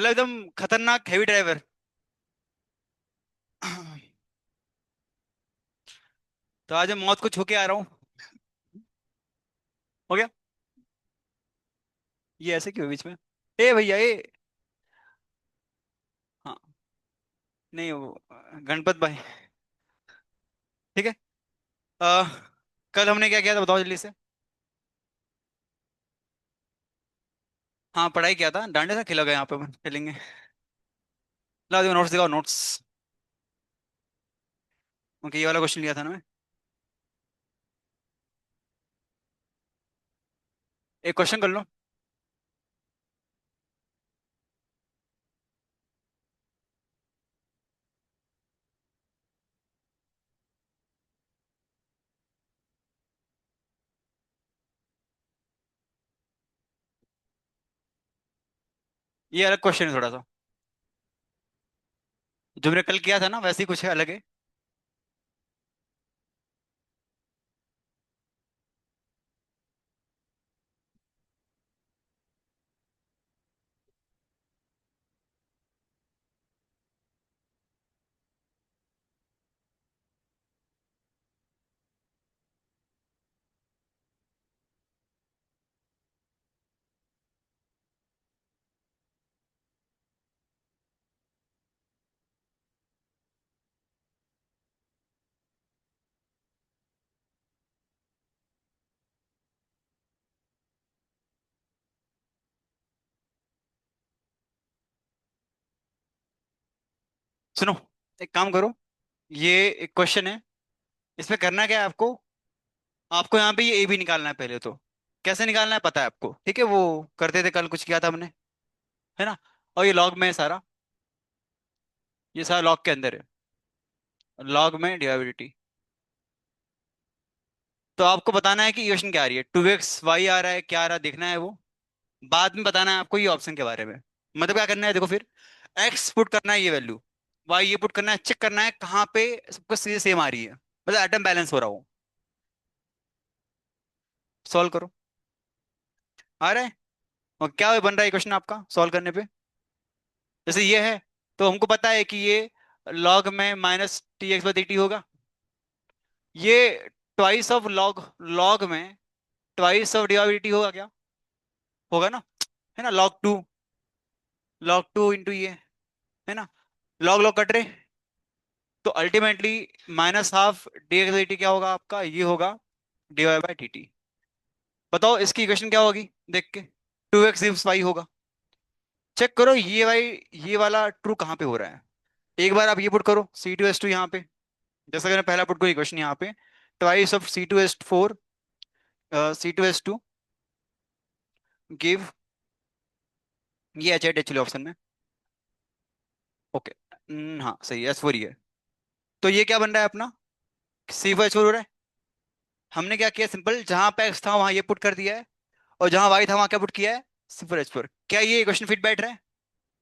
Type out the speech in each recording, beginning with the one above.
मतलब एकदम खतरनाक हैवी ड्राइवर। तो आज मैं मौत को छू के आ रहा हूँ। हो गया। ये ऐसे क्यों बीच में? ए भैया ए। हाँ। नहीं वो गणपत भाई। ठीक है। आ, कल हमने क्या किया था बताओ जल्दी से। हाँ पढ़ाई किया था, डांडे से खेला गया यहाँ पे अपन खेलेंगे। ला देखो नोट्स, दिखाओ नोट्स। ओके ये वाला क्वेश्चन लिया था ना मैं। एक क्वेश्चन कर लो। ये अलग क्वेश्चन है थोड़ा सा। जो मैंने कल किया था ना वैसे ही कुछ है, अलग है। सुनो, एक काम करो। ये एक क्वेश्चन है। इसमें करना क्या है आपको? आपको यहाँ पे ये ए बी निकालना है पहले तो। कैसे निकालना है पता है आपको, ठीक है वो करते थे कल, कुछ किया था हमने, है ना। और ये लॉग में है सारा। ये सारा लॉग के अंदर है। लॉग में डिवाइबिलिटी। तो आपको बताना है कि इक्वेशन क्या आ रही है, 2x y आ रहा है, क्या आ रहा है देखना है वो। बाद में बताना है आपको ये ऑप्शन के बारे में। मतलब क्या करना है देखो फिर। x पुट करना है ये वैल्यू, y ये पुट करना है, चेक करना है कहाँ पे सबको सेम आ रही है, मतलब एटम बैलेंस हो रहा हो। सॉल्व करो। आ रहा है। और क्या बन रहा है क्वेश्चन आपका सॉल्व करने पे? जैसे ये है, तो हमको पता है कि ये लॉग में minus T x by T होगा। ये ट्वाइस ऑफ लॉग, लॉग में ट्वाइस ऑफ डिवाइडिटी होगा क्या? होगा ना, है ना। लॉग टू इंटू ये, है ना। लॉग लॉग कट रहे। तो ultimately minus half d x by t क्या होगा आपका, ये होगा d y by t t. बताओ इसकी इक्वेशन क्या होगी देख के। 2x वाई होगा। चेक करो ये वाई, ये वाला ट्रू कहाँ पे हो रहा है। एक बार आप ये पुट करो C2H2 यहाँ पे। जैसा कि मैंने पहला पुट करी इक्वेशन यहाँ पे, twice of C2H4, C2H2 give, ये एच एक्चुअली ऑप्शन में। ओके। हाँ सही है, S4 ही है। तो ये क्या बन रहा है अपना, C4H4 हो रहा है। हमने क्या किया सिंपल, जहां पे x था वहां ये पुट कर दिया है, और जहां y था वहां क्या पुट किया है, C4H4। क्या ये इक्वेशन फिट बैठ रहा है?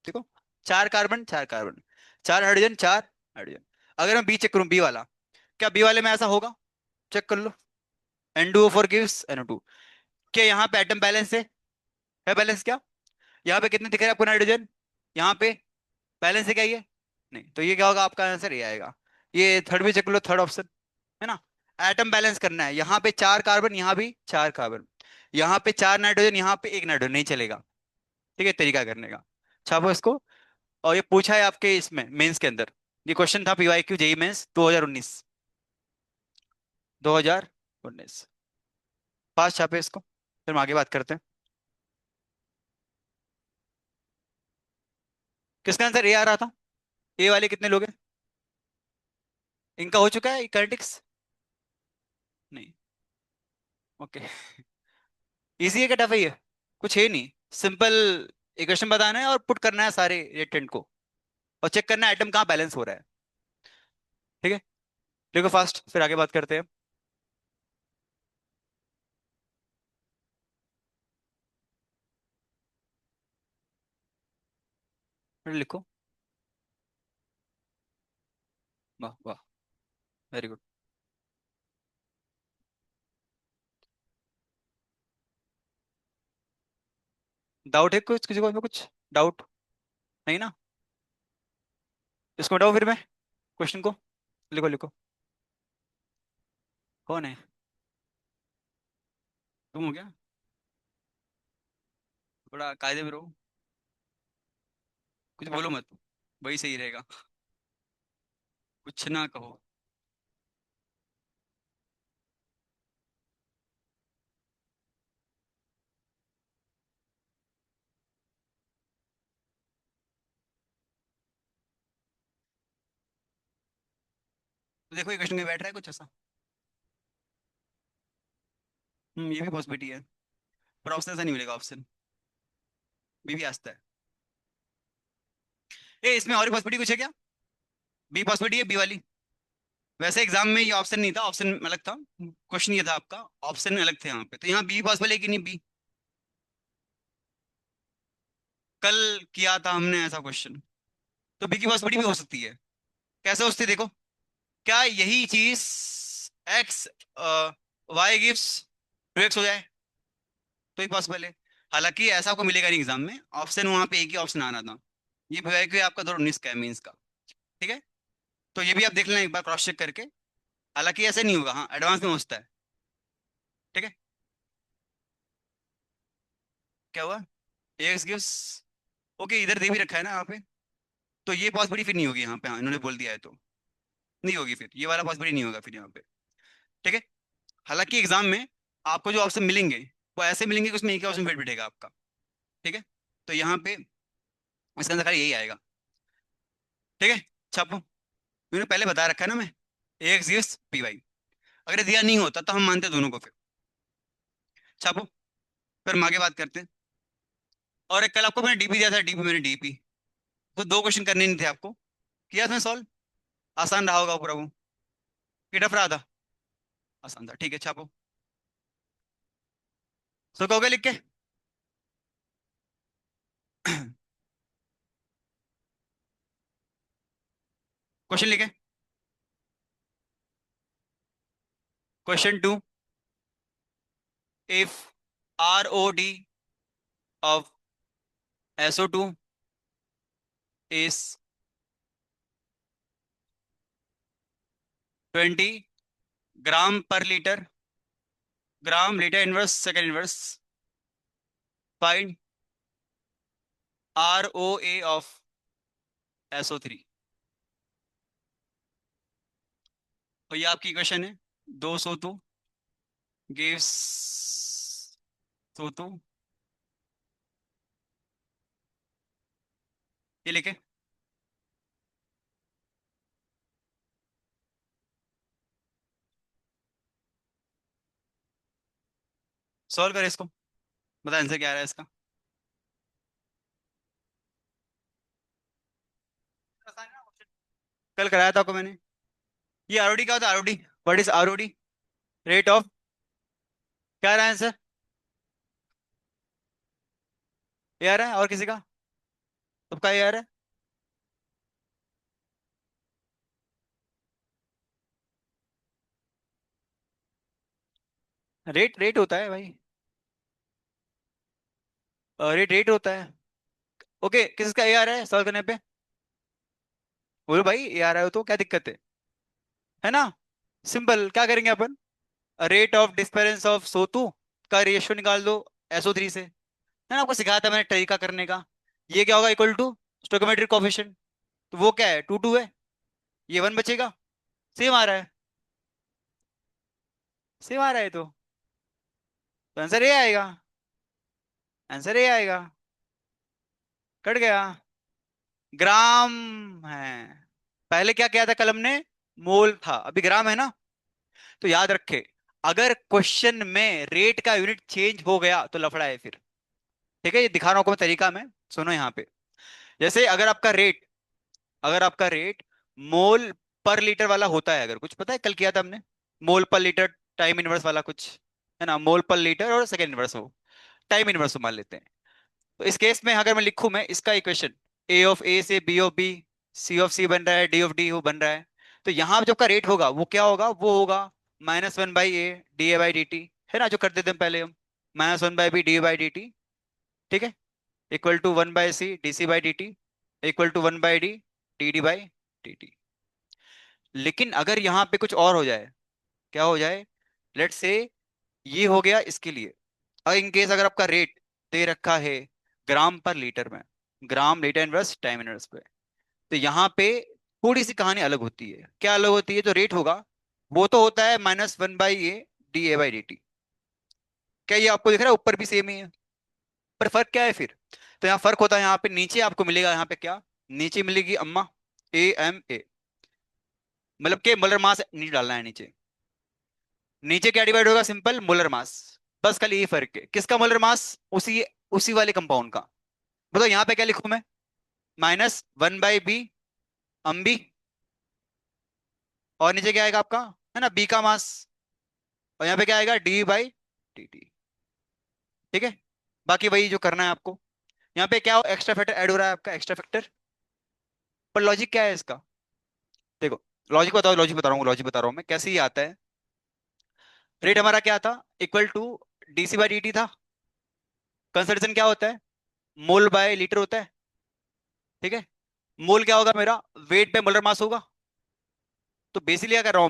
देखो, चार कार्बन चार कार्बन, चार हाइड्रोजन चार हाइड्रोजन। अगर मैं बी चेक करूं, बी वाला, क्या बी वाले में ऐसा होगा? चेक कर लो। N2O4 gives NO2। क्या यहाँ पे एटम बैलेंस है बैलेंस क्या? यहाँ पे कितने दिख रहे हैं आपको नाइट्रोजन? यहाँ पे बैलेंस है क्या ये? नहीं, तो ये क्या होगा आपका आंसर, ये आएगा। ये थर्ड भी चेक लो, थर्ड ऑप्शन, है ना। एटम बैलेंस करना है, यहाँ पे चार कार्बन, यहाँ भी चार कार्बन, यहाँ पे चार नाइट्रोजन, यहाँ पे एक नाइट्रोजन, नहीं चलेगा। ठीक है तरीका करने का। छापो इसको। और ये पूछा है आपके इसमें मेंस के अंदर। ये क्वेश्चन था PYQ जेई मेंस 2019। 2019 पास, छापे इसको, फिर हम आगे बात करते हैं। किसका आंसर ए आ रहा था? ए वाले कितने लोग हैं? इनका हो चुका है कैरेटिक्स? नहीं। ओके। इजी है क्या टफ है ये? कुछ है नहीं, सिंपल इक्वेशन बताना है और पुट करना है सारे रिएक्टेंट को, और चेक करना है एटम कहाँ बैलेंस हो रहा है। ठीक है। देखो फास्ट, फिर आगे बात करते हैं। फिर लिखो। वाह वाह, वेरी गुड। डाउट है कुछ किसी को, इसमें कुछ डाउट? नहीं ना। इसको हटाओ फिर मैं क्वेश्चन को। लिखो लिखो। कौन है? तुम हो क्या? थोड़ा कायदे में रहो। कुछ बोलो मत। वही सही रहेगा। कुछ ना कहो। तो देखो ये क्वेश्चन में बैठ रहा है कुछ ऐसा। ये भी पॉसिबिलिटी है। पर ऑप्शन ऐसा नहीं मिलेगा ऑप्शन। बी भी आस्ता है। ए इसमें और पॉसिबिलिटी कुछ है क्या? बी पॉसिबिलिटी है, बी वाली। वैसे एग्जाम में ये ऑप्शन नहीं था, ऑप्शन अलग था, क्वेश्चन ये था आपका। ऑप्शन अलग थे यहाँ पे, तो यहाँ बी पॉसिबल है कि नहीं बी? कल किया था हमने ऐसा क्वेश्चन। तो बी की पॉसिबिलिटी भी हो सकती है। कैसे हो सकती है देखो। क्या यही चीज x y gives two x हो जाए? तो ही पॉसिबल है। हालांकि ऐसा आपको मिलेगा नहीं एग्जाम में, ऑप्शन वहां पे एक ही ऑप्शन आना था। ये VIQ आपका 2019 का है, मीन्स का। ठीक है। तो ये भी आप देख लेना एक बार क्रॉस चेक करके। हालांकि ऐसे नहीं होगा, हाँ एडवांस में हो सकता है। ठीक है। क्या हुआ? X gives. ओके इधर दे भी रखा है ना यहाँ पे। तो ये पॉसिबिलिटी फिर नहीं होगी यहाँ पे, हाँ इन्होंने बोल दिया है तो। नहीं होगी फिर, ये वाला पॉसिबिलिटी नहीं होगा फिर यहाँ पे। ठीक है। हालांकि एग्जाम में आपको जो ऑप्शन मिलेंगे वो ऐसे मिलेंगे कि उसमें एक ही ऑप्शन फिट बैठेगा आपका। ठीक है। तो यहाँ पे इसका आंसर खाली यही आएगा। ठीक है। छापो। मैंने पहले बता रखा है ना मैं। X gives PY। अगर ये दिया नहीं होता तो हम मानते दोनों को फिर। छापो। फिर हम आगे बात करते हैं। और एक कल आपको मैंने DP दिया था, DP मैंने DP। तो दो क्वेश्चन करने नहीं थे आपको। किया था सॉल्व। आसान रहा होगा पूरा वो। कि टफ रहा था? आसान था, ठीक है छापो। सो कहोगे लिख के? क्वेश्चन लिखे। Question 2। If ROD of SO2 is 20 ग्राम पर litre, gram litre inverse second inverse, find ROA of SO3। तो ये आपकी क्वेश्चन है। 202 gives SO2। ये लिखे। सॉल्व करें इसको। बता आंसर क्या आ रहा है इसका। कल कराया था आपको मैंने। ये ROD क्या होता है? ROD, what is ROD? Rate of. क्या आ रहा है आंसर? ये आ रहा है और किसी का? सबका ये आ रहा है। रेट रेट होता है भाई। रेट रेट होता है। ओके किसका ये आ रहा है सॉल्व करने पे? बोलो भाई ये आ रहा है तो क्या दिक्कत है ना? सिंपल क्या करेंगे अपन। रेट ऑफ डिस्पेरेंस ऑफ सोतू का रेशियो निकाल दो SO3 से। है ना, आपको सिखाया था मैंने तरीका करने का। ये क्या होगा? Equal to stoichiometric coefficient. तो वो क्या है? 2 2 है। ये 1 बचेगा। सेम आ रहा है। सेम आ रहा है तो आंसर ये आएगा। आंसर ये आएगा। कट गया। ग्राम है। पहले क्या किया था कलम ने? मोल था, अभी ग्राम है ना। तो याद रखे, अगर क्वेश्चन में रेट का यूनिट चेंज हो गया तो लफड़ा है फिर। ठीक है, ये दिखा रहा हूं आपको मैं तरीका में। सुनो यहाँ पे। जैसे अगर आपका रेट मोल पर लीटर वाला होता है, अगर कुछ पता है कल किया था हमने। मोल पर लीटर टाइम इनवर्स वाला कुछ है ना, मोल पर लीटर और सेकेंड इनवर्स हो, टाइम इनवर्स मान लेते हैं। तो इस केस में अगर मैं लिखूं मैं इसका इक्वेशन, A ऑफ A से B of B, C of C बन रहा है, D ऑफ D हो बन रहा है। तो यहाँ जो का रेट होगा वो क्या होगा? वो होगा -1/A dA/dt। है ना, जो कर देते हैं पहले हम। -1/B dA/dt। ठीक है। Equal to 1/C dC/dt। Equal to 1/d t d by t t. लेकिन अगर यहाँ पे कुछ और हो जाए, क्या हो जाए, लेट से ये हो गया इसके लिए। और इन केस अगर आपका रेट दे रखा है ग्राम पर लीटर में, ग्राम लीटर इनवर्स टाइम इनवर्स पे, तो यहाँ पे थोड़ी सी कहानी अलग होती है। क्या अलग होती है? जो रेट होगा वो तो होता है -1/a D A by D T. क्या ये आपको दिख रहा है? ऊपर भी सेम ही है, पर फर्क क्या है फिर? तो यहाँ फर्क होता है, यहाँ पे नीचे आपको मिलेगा, यहाँ पे क्या नीचे मिलेगी अम्मा, AMA। मतलब के मोलर मास नहीं डालना है नीचे। नीचे क्या डिवाइड होगा? Simple molar mass. बस खाली ये फर्क है, किसका मोलर मास? उसी उसी वाले कंपाउंड का। बताओ यहाँ पे क्या लिखूं मैं? -1/b अम्बी, और नीचे क्या आएगा आपका, है ना, बी का मास, और यहाँ पे क्या आएगा, D/dt। ठीक है, बाकी वही जो करना है आपको। यहाँ पे क्या एक्स्ट्रा फैक्टर ऐड हो रहा है आपका, एक्स्ट्रा फैक्टर। पर लॉजिक क्या है इसका? देखो, लॉजिक बताओ, लॉजिक बता रहा हूँ मैं कैसे ही आता है। रेट हमारा क्या था? इक्वल टू DC/dt था। कंसंट्रेशन क्या होता है? मोल बाय लीटर होता है। ठीक है, मोल क्या होगा मेरा? वेट पे मोलर मास होगा। तो बेसिकली क्या कर रहा हूं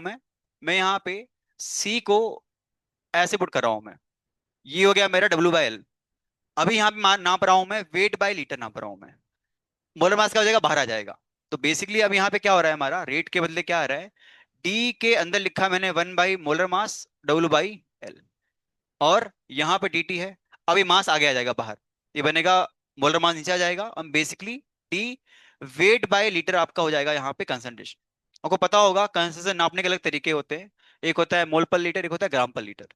मैं यहाँ पे सी को ऐसे पुट कर रहा हूं मैं। ये हो गया मेरा W/L। अभी यहाँ पे नाप रहा हूं मैं वेट बाय लीटर नाप रहा हूं मैं। मोलर मास क्या हो जाएगा? बाहर आ जाएगा। तो बेसिकली अब यहाँ पे क्या हो रहा है, हमारा रेट के बदले क्या आ रहा है, डी के अंदर लिखा मैंने 1/मोलर मास W/L, और यहाँ पे dt है। अब ये मास आगे आ जाएगा बाहर, ये बनेगा मोलर मास नीचे आ जाएगा। अब basically D weight by litre आपका हो जाएगा यहाँ पे कंसंट्रेशन। आपको पता होगा कंसंट्रेशन नापने के अलग तरीके होते हैं, एक होता है मोल पर लीटर, एक होता है ग्राम पर लीटर।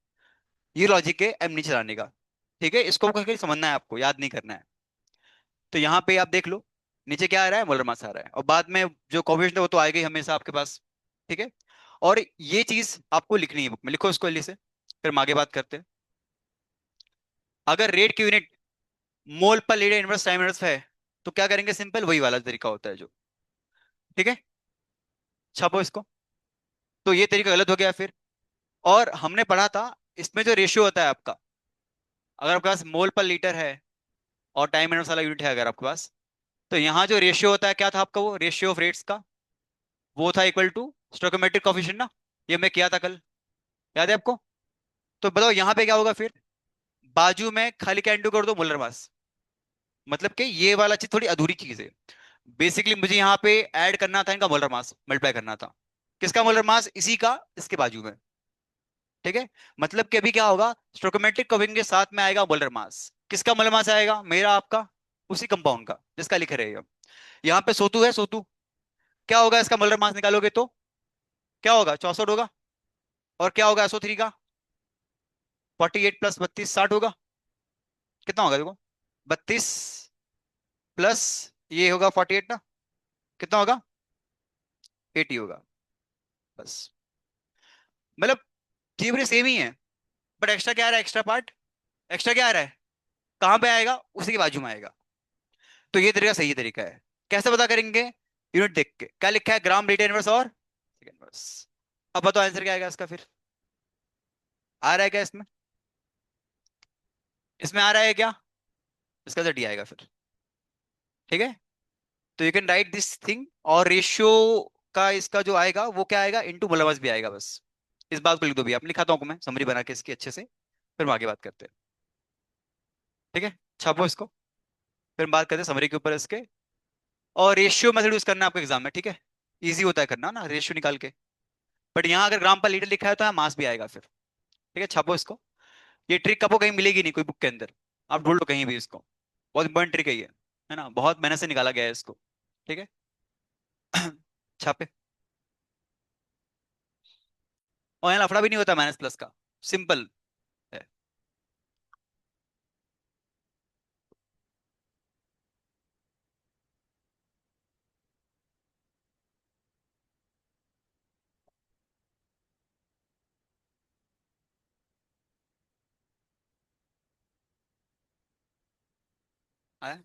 ये लॉजिक है एम नीचे लाने का। ठीक है, इसको कहीं समझना है आपको, याद नहीं करना है। तो यहाँ पे आप देख लो, नीचे क्या आ रहा है, मोलर मास आ रहा है, और बाद में जो कोफिशिएंट है वो तो आएगा ही हमेशा आपके पास। ठीक है, और ये चीज आपको लिखनी है बुक में, लिखो इसको जल्दी से, फिर हम आगे बात करते हैं। अगर रेट की यूनिट मोल पर लीटर इनवर्स टाइम इनवर्स है, तो क्या करेंगे? सिंपल वही वाला तरीका होता है जो। ठीक है, छापो इसको। तो ये तरीका गलत हो गया फिर। और हमने पढ़ा था इसमें जो रेशियो होता है आपका, अगर आपके पास मोल पर लीटर है और टाइम इनवर्स वाला यूनिट है अगर आपके पास, तो यहाँ जो रेशियो होता है क्या था आपका, वो रेशियो ऑफ रेट्स का, वो था इक्वल टू स्टोइकोमेट्रिक कोफिशिएंट ना। ये मैं किया था कल, याद है आपको? तो बताओ यहाँ पे क्या होगा फिर? बाजू में खाली कैंडू कर दो मोलर मास। मतलब कि ये वाला चीज थोड़ी अधूरी चीज है। बेसिकली मुझे यहाँ पे ऐड करना था इनका मोलर मास, मल्टीप्लाई करना था। किसका मोलर मास? इसी का, इसके बाजू में। ठीक है, मतलब कि अभी क्या होगा, स्टोइकोमेट्रिक कोएफिशिएंट के साथ में आएगा मोलर मास। किसका मोलर मास आएगा? मेरा, आपका, उसी कंपाउंड का जिसका लिख रहे हो। यहाँ पे सोतू है, सोतू। क्या होगा इसका मोलर मास निकालोगे तो क्या होगा? 64 होगा। और क्या होगा SO3 का? 48 + 32 60 होगा। कितना होगा देखो, 32 प्लस ये होगा 48 ना, कितना होगा? 80 होगा। बस, मतलब चीज सेम ही है, बट एक्स्ट्रा क्या आ रहा है? एक्स्ट्रा पार्ट, एक्स्ट्रा क्या आ रहा है? कहाँ पे आएगा? उसी के बाजू में आएगा। तो ये तरीका सही तरीका है। कैसे पता करेंगे? यूनिट देख के। क्या लिखा है? ग्राम लीटर इनवर्स और सेकंड इनवर्स। अब बताओ आंसर क्या आएगा इसका फिर? आ रहा है क्या इसमें? इसमें आ रहा है क्या? इसका तो डी आएगा फिर। ठीक है, तो you can write this thing. और रेशियो का इसका जो आएगा वो क्या आएगा? इनटू मुलवस भी आएगा बस। इस बात को लिख दो भी आप, लिखाता हूँ मैं समरी बना के इसकी अच्छे से, फिर हम आगे बात करते हैं। ठीक है, छापो इसको, फिर हम बात करते हैं समरी के ऊपर इसके। और रेशियो मेथड यूज करना है आपको एग्जाम में, ठीक है? इजी होता है करना ना रेशियो निकाल के। बट यहाँ अगर ग्राम पर लीटर लिखा है तो यहाँ मास भी आएगा फिर। ठीक है, छापो इसको। ये ट्रिक आपको कहीं मिलेगी नहीं कोई बुक के अंदर, आप ढूंढ लो कहीं भी इसको। बहुत इंपॉर्टेंट ट्रिक है ना, बहुत मेहनत से निकाला गया है इसको। ठीक है, छापे। और यहाँ लफड़ा भी नहीं होता माइनस प्लस का, सिंपल है। आया?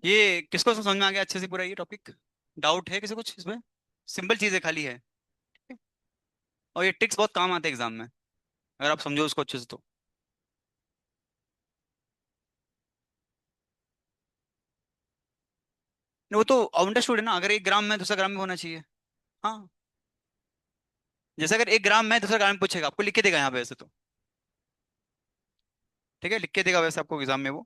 ये किसको समझ में आ गया अच्छे से पूरा ये टॉपिक? डाउट है किसी कुछ इसमें? सिंपल चीज है खाली है। ठीक है? और ये ट्रिक्स बहुत काम आते हैं एग्जाम में, अगर आप समझो उसको अच्छे से तो। वो तो अंडरस्टूड है ना, अगर 1 ग्राम में दूसरा ग्राम में होना चाहिए। हाँ, जैसे अगर 1 ग्राम में दूसरा ग्राम में पूछेगा, आपको लिख के देगा यहाँ पे वैसे तो। ठीक है, लिख के देगा वैसे आपको एग्जाम में वो।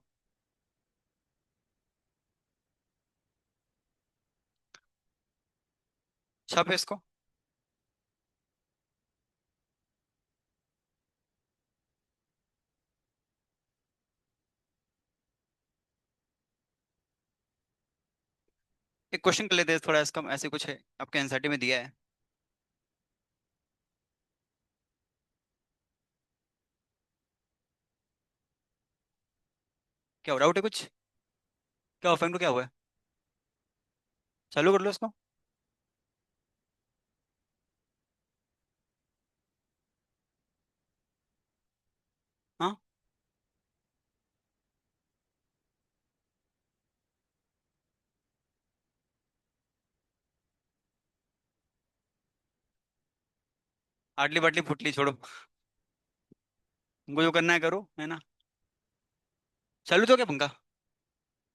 छापे इसको। एक क्वेश्चन कर लेते हैं थोड़ा इसका, ऐसे कुछ है आपके एनसीईआरटी में दिया है। क्या डाउट है कुछ? क्या ऑफेंड को क्या हुआ है? चालू कर लो इसको। हाँ, आटली बाटली फुटली छोड़ो, तुमको जो करना है करो, है ना। चालू तो क्या पंखा?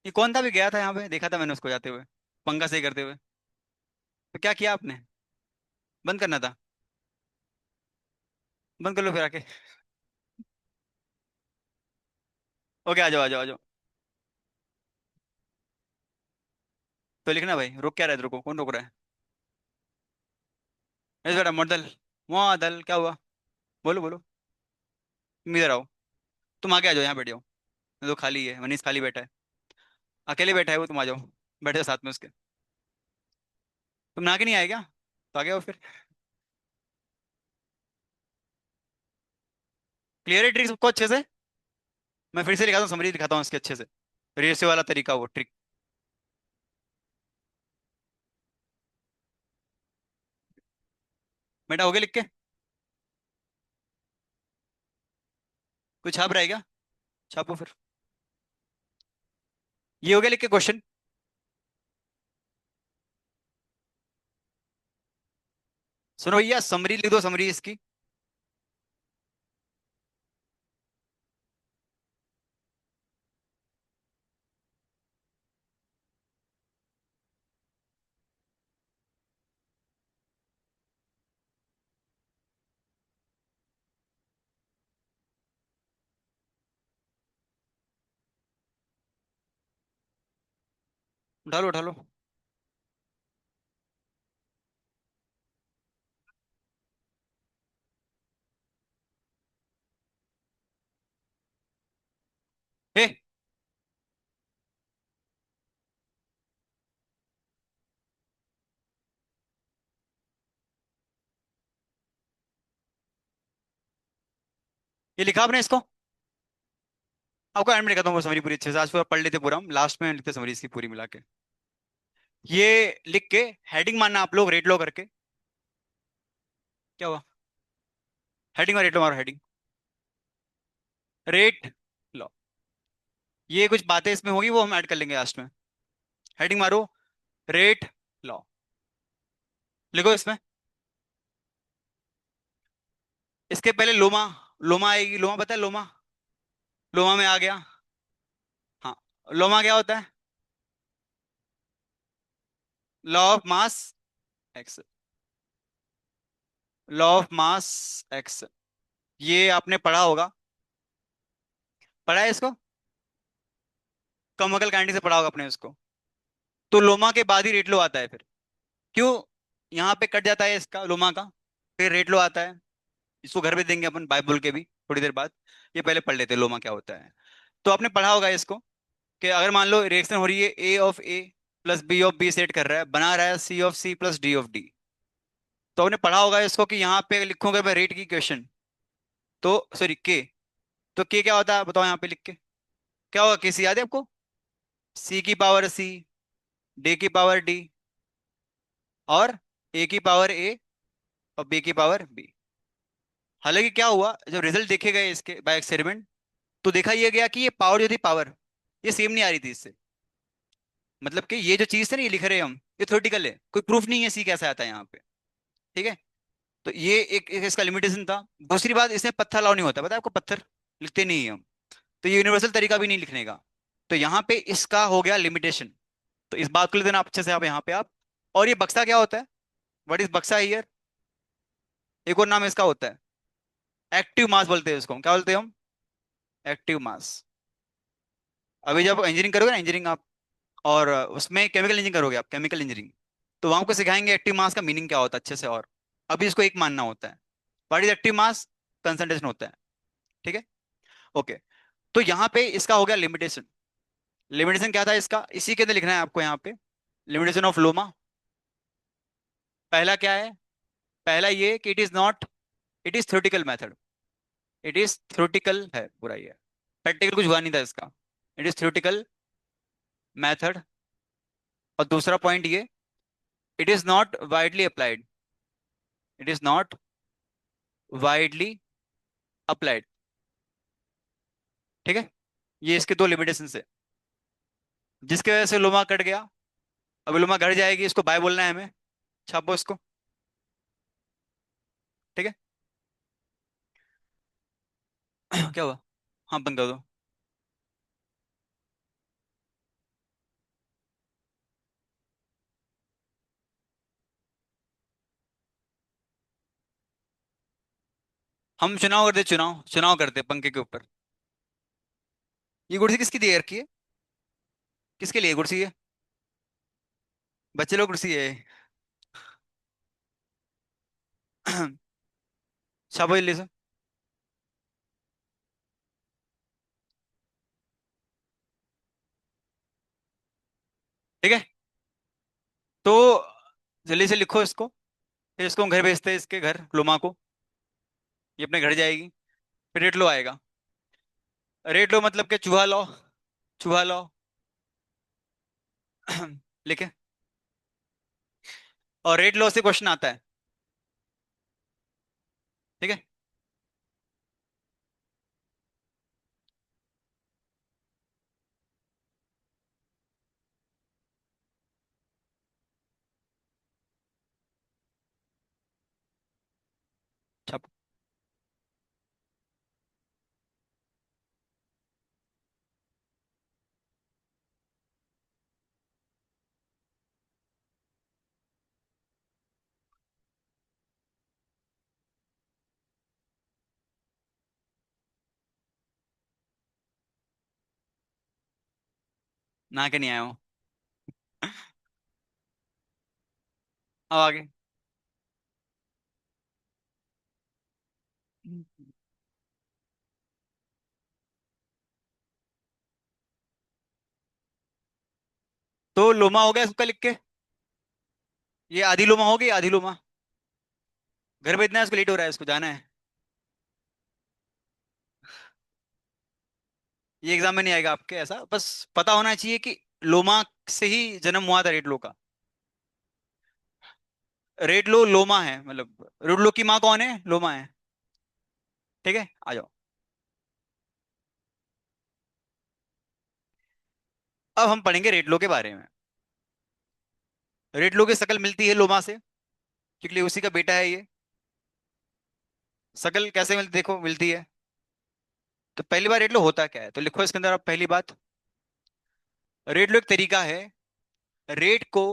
ये कौन था भी गया था यहाँ पे, देखा था मैंने उसको जाते हुए, पंखा सही करते हुए। तो क्या किया आपने? बंद करना था। बंद कर लो फिर आके। ओके, आ जाओ आ जाओ आ जाओ। तो लिखना भाई, रुक क्या रहा है तेरे को, कौन रोक रहा है? ऐसे बेटा मॉडल, मॉडल क्या हुआ? बोलो बोलो। तुम इधर आओ, तुम आगे आ जाओ, यहाँ बैठ जाओ। ये तो खाली है, मनीष खाली बैठा है, अकेले बैठा है वो, तुम आ जाओ, बैठे हो साथ में उसके। तुम नहा के नहीं आए क्या? तो आ गए हो फिर। क्लियर है ट्रिक सबको अच्छे से? मैं फिर से दिखाता हूँ, समरी दिखाता हूँ इसके अच्छे से, रेशियो वाला तरीका वो ट्रिक। बेटा हो गया लिख के? कुछ छाप रहा है क्या? छापो फिर। ये हो गया लिख के क्वेश्चन। सुनो भैया, समरी लिख दो, समरी इसकी। उठा लो उठा लो। हे, ये लिखा आपने इसको? आपको एंड में लिखा हूँ समरी पूरी अच्छे से, आज पूरा पढ़ लेते पूरा, हम लास्ट में लिखते समरी इसकी पूरी मिला के। ये लिख के हेडिंग मारना आप लोग, रेट लो करके। क्या हुआ? हेडिंग और रेट लो, मारो हेडिंग, रेट लो। ये कुछ बातें इसमें होगी, वो हम ऐड कर लेंगे लास्ट में। हेडिंग मारो, रेट लो। लिखो इसमें। इसके पहले लोमा, लोमा आएगी, लोमा पता है लोमा? लोमा में आ गया। हाँ, लोमा क्या होता है? Law of mass x, law of mass x, ये आपने पढ़ा होगा। पढ़ा है इसको? कमकल काइंडी से पढ़ा होगा आपने इसको। तो लोमा के बाद ही रेट लो आता है फिर। क्यों? यहाँ पे कट जाता है इसका लोमा का, फिर रेट लो आता है। इसको घर पे देंगे अपन बाइबल के भी थोड़ी देर बाद। ये पहले पढ़ लेते हैं लोमा क्या होता है। तो आपने पढ़ा होगा इसको, कि अगर मान लो रिएक्शन हो रही है, A of A plus B of B set कर रहा है, बना रहा है C of C plus D of D. तो आपने पढ़ा होगा इसको कि यहाँ पे लिखूंगा मैं रेट की क्वेश्चन, तो सॉरी के, तो के क्या होता है बताओ यहाँ पे लिख के। क्या होगा, के सी याद है आपको? सी की पावर सी, डी की पावर डी, और ए की पावर ए, और बी की पावर बी। हालांकि क्या हुआ, जब रिजल्ट देखे गए इसके बाय एक्सपेरिमेंट, तो देखा यह गया कि ये पावर जो थी पावर, ये सेम नहीं आ रही थी इससे। मतलब कि ये जो चीज है ना, ये लिख रहे हैं हम, ये थ्योरेटिकल है, कोई प्रूफ नहीं है सी कैसा आता है यहाँ पे। ठीक है, तो ये एक इसका लिमिटेशन था। दूसरी बात, इसमें पत्थर अलाउ नहीं होता, पता है आपको? पत्थर लिखते नहीं है हम, तो ये यूनिवर्सल तरीका भी नहीं लिखने का। तो यहाँ पे इसका हो गया लिमिटेशन। तो इस बात को ले देना आप अच्छे से, आप यहाँ पे आप। और ये बक्सा क्या होता है? व्हाट इज बक्सा हियर? एक और नाम इसका होता है, एक्टिव मास बोलते हैं इसको। क्या बोलते हैं हम? Active mass. अभी जब इंजीनियरिंग करोगे ना, इंजीनियरिंग आप, और उसमें केमिकल इंजीनियरिंग करोगे आप, केमिकल इंजीनियरिंग, तो वहां को सिखाएंगे एक्टिव मास का मीनिंग क्या होता है अच्छे से। और अभी इसको एक मानना होता है, what is active mass, concentration होता है। ठीक है, ओके। तो यहाँ पे इसका हो गया लिमिटेशन। लिमिटेशन क्या था इसका, इसी के अंदर लिखना है आपको यहाँ पे। लिमिटेशन ऑफ लोमा, पहला क्या है? पहला ये कि it is not, it is theoretical method. It is theoretical है पूरा ये, प्रैक्टिकल कुछ हुआ नहीं था इसका। It is theoretical method. और दूसरा पॉइंट ये, it is not widely applied. It is not widely applied. ठीक है, ये इसके दो लिमिटेशन है, जिसकी वजह से लोमा कट गया। अब लोमा घट जाएगी, इसको बाय बोलना है हमें, छापो इसको। ठीक है। क्या हुआ? हाँ, बंद कर दो। हम चुनाव करते, चुनाव चुनाव करते पंखे के ऊपर। ये कुर्सी किसकी दी रखी है? किसके लिए कुर्सी है? बच्चे लोग कुर्सी है। छापो जल्दी से। ठीक है, तो जल्दी से लिखो इसको। फिर इसको हम घर भेजते हैं, इसके घर लोमा को। ये अपने घर जाएगी। फिर रेट लो आएगा। रेट लो मतलब के चूहा लो, चूहा लो। लिखे। और रेट लो से क्वेश्चन आता है। ठीक है। छापो। ना के नहीं आया हूँ। अब आगे। तो लोमा हो गया इसका लिख के। ये आधी लोमा हो गई, आधी लोमा। घर भेजना है इसको, लेट हो रहा है, इसको जाना है। ये एग्जाम में नहीं आएगा आपके, ऐसा बस पता होना चाहिए कि लोमा से ही जन्म हुआ था रेडलो का। रेडलो लोमा है, मतलब रेडलो की माँ कौन है? लोमा है। ठीक है, आ जाओ। अब हम पढ़ेंगे रेडलो के बारे में। रेडलो की शकल मिलती है लोमा से, क्योंकि उसी का बेटा है ये। शकल कैसे मिलती, देखो मिलती है। तो पहली बार रेडलो होता क्या है, तो लिखो इसके अंदर आप पहली बात। रेडलो एक तरीका है रेट को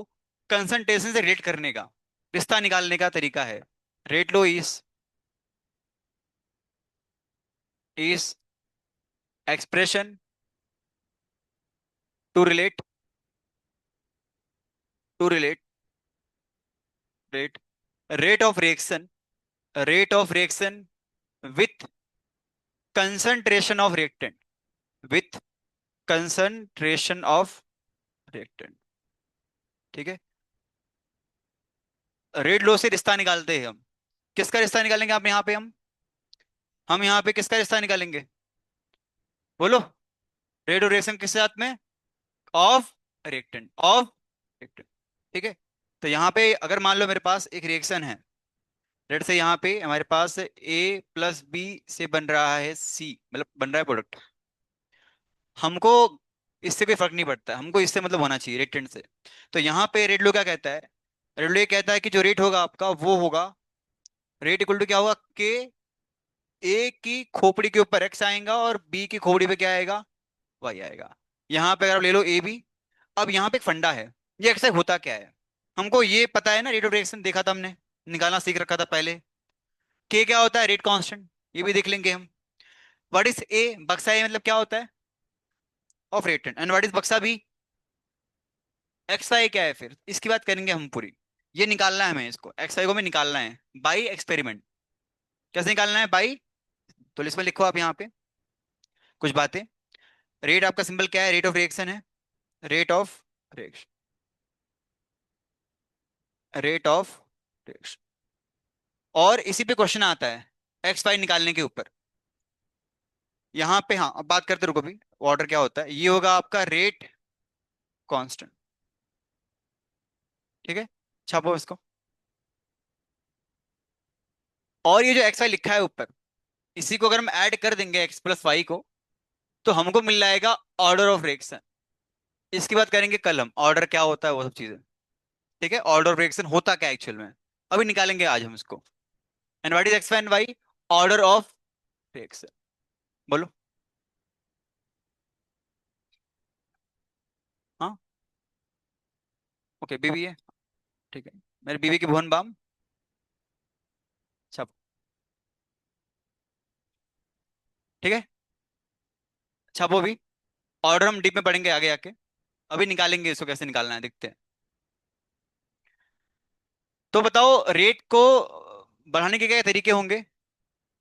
कंसंट्रेशन से रेट करने का, रिश्ता निकालने का तरीका है। Rate law is expression to relate, to relate rate, rate of reaction, rate of reaction with concentration of reactant, with concentration of reactant. ठीक है। रेट लो से रिश्ता निकालते हैं हम। किसका रिश्ता निकालेंगे आप यहाँ पे? हम यहाँ पे किसका रिश्ता निकालेंगे? बोलो। रेट और रिएक्शन किसके साथ में? Of reactant, of reactant. ठीक है। तो यहाँ पे अगर मान लो मेरे पास एक रिएक्शन है, लेट से यहाँ पे हमारे पास ए प्लस बी से बन रहा है सी, मतलब बन रहा है प्रोडक्ट। हमको इससे कोई फर्क नहीं पड़ता, हमको इससे मतलब होना चाहिए रिएक्टेंट से। तो यहाँ पे रेट लो क्या कहता है? रेट लो ये कहता है कि जो रेट होगा आपका वो होगा, रेट इक्वल टू क्या होगा, के। ए की खोपड़ी के ऊपर एक्स आएगा और बी की खोपड़ी पे क्या आएगा, वाई आएगा। यहाँ पे अगर आप ले लो ए बी, अब यहाँ पे एक फंडा है। ये एक्सरसाइज होता क्या है, हमको ये पता है ना, रेट ऑफ रिएक्शन देखा था हमने, निकालना सीख रखा था पहले। के क्या होता है, रेट कांस्टेंट, ये भी देख लेंगे हम। व्हाट इज ए, बक्सा ए मतलब क्या होता है, of reactant. And what is बक्सा बी, एक्स वाई क्या है, फिर इसकी बात करेंगे हम पूरी। ये निकालना है हमें, इसको एक्स वाई को हमें निकालना है बाई एक्सपेरिमेंट। कैसे निकालना है, बाई, तो इसमें लिखो आप यहाँ पे कुछ बातें। रेट आपका सिंबल क्या है, रेट ऑफ रिएक्शन है, rate of reaction, rate of reaction. और इसी पे क्वेश्चन आता है एक्स वाई निकालने के ऊपर। यहाँ पे हाँ, अब बात करते रुको भी, ऑर्डर क्या होता है, ये होगा आपका रेट कांस्टेंट। ठीक है, छापो इसको। और ये जो एक्स वाई लिखा है ऊपर, इसी को अगर हम ऐड कर देंगे एक्स प्लस वाई को, तो हमको मिल जाएगा ऑर्डर ऑफ रिएक्शन। इसकी बात करेंगे कल हम, ऑर्डर क्या होता है वो सब चीजें। ठीक है, ऑर्डर ऑफ रिएक्शन होता क्या एक्चुअल में, अभी निकालेंगे आज हम इसको। And what is x and y, order of reaction, बोलो। हाँ, ओके, बीवी है, ठीक है, मेरे बीवी की भुवन बाम। छापो, ठीक है, छापो भी। ऑर्डर हम डीप में पढ़ेंगे आगे आके, अभी निकालेंगे इसको, कैसे निकालना है देखते हैं। तो बताओ रेट को बढ़ाने के क्या तरीके होंगे।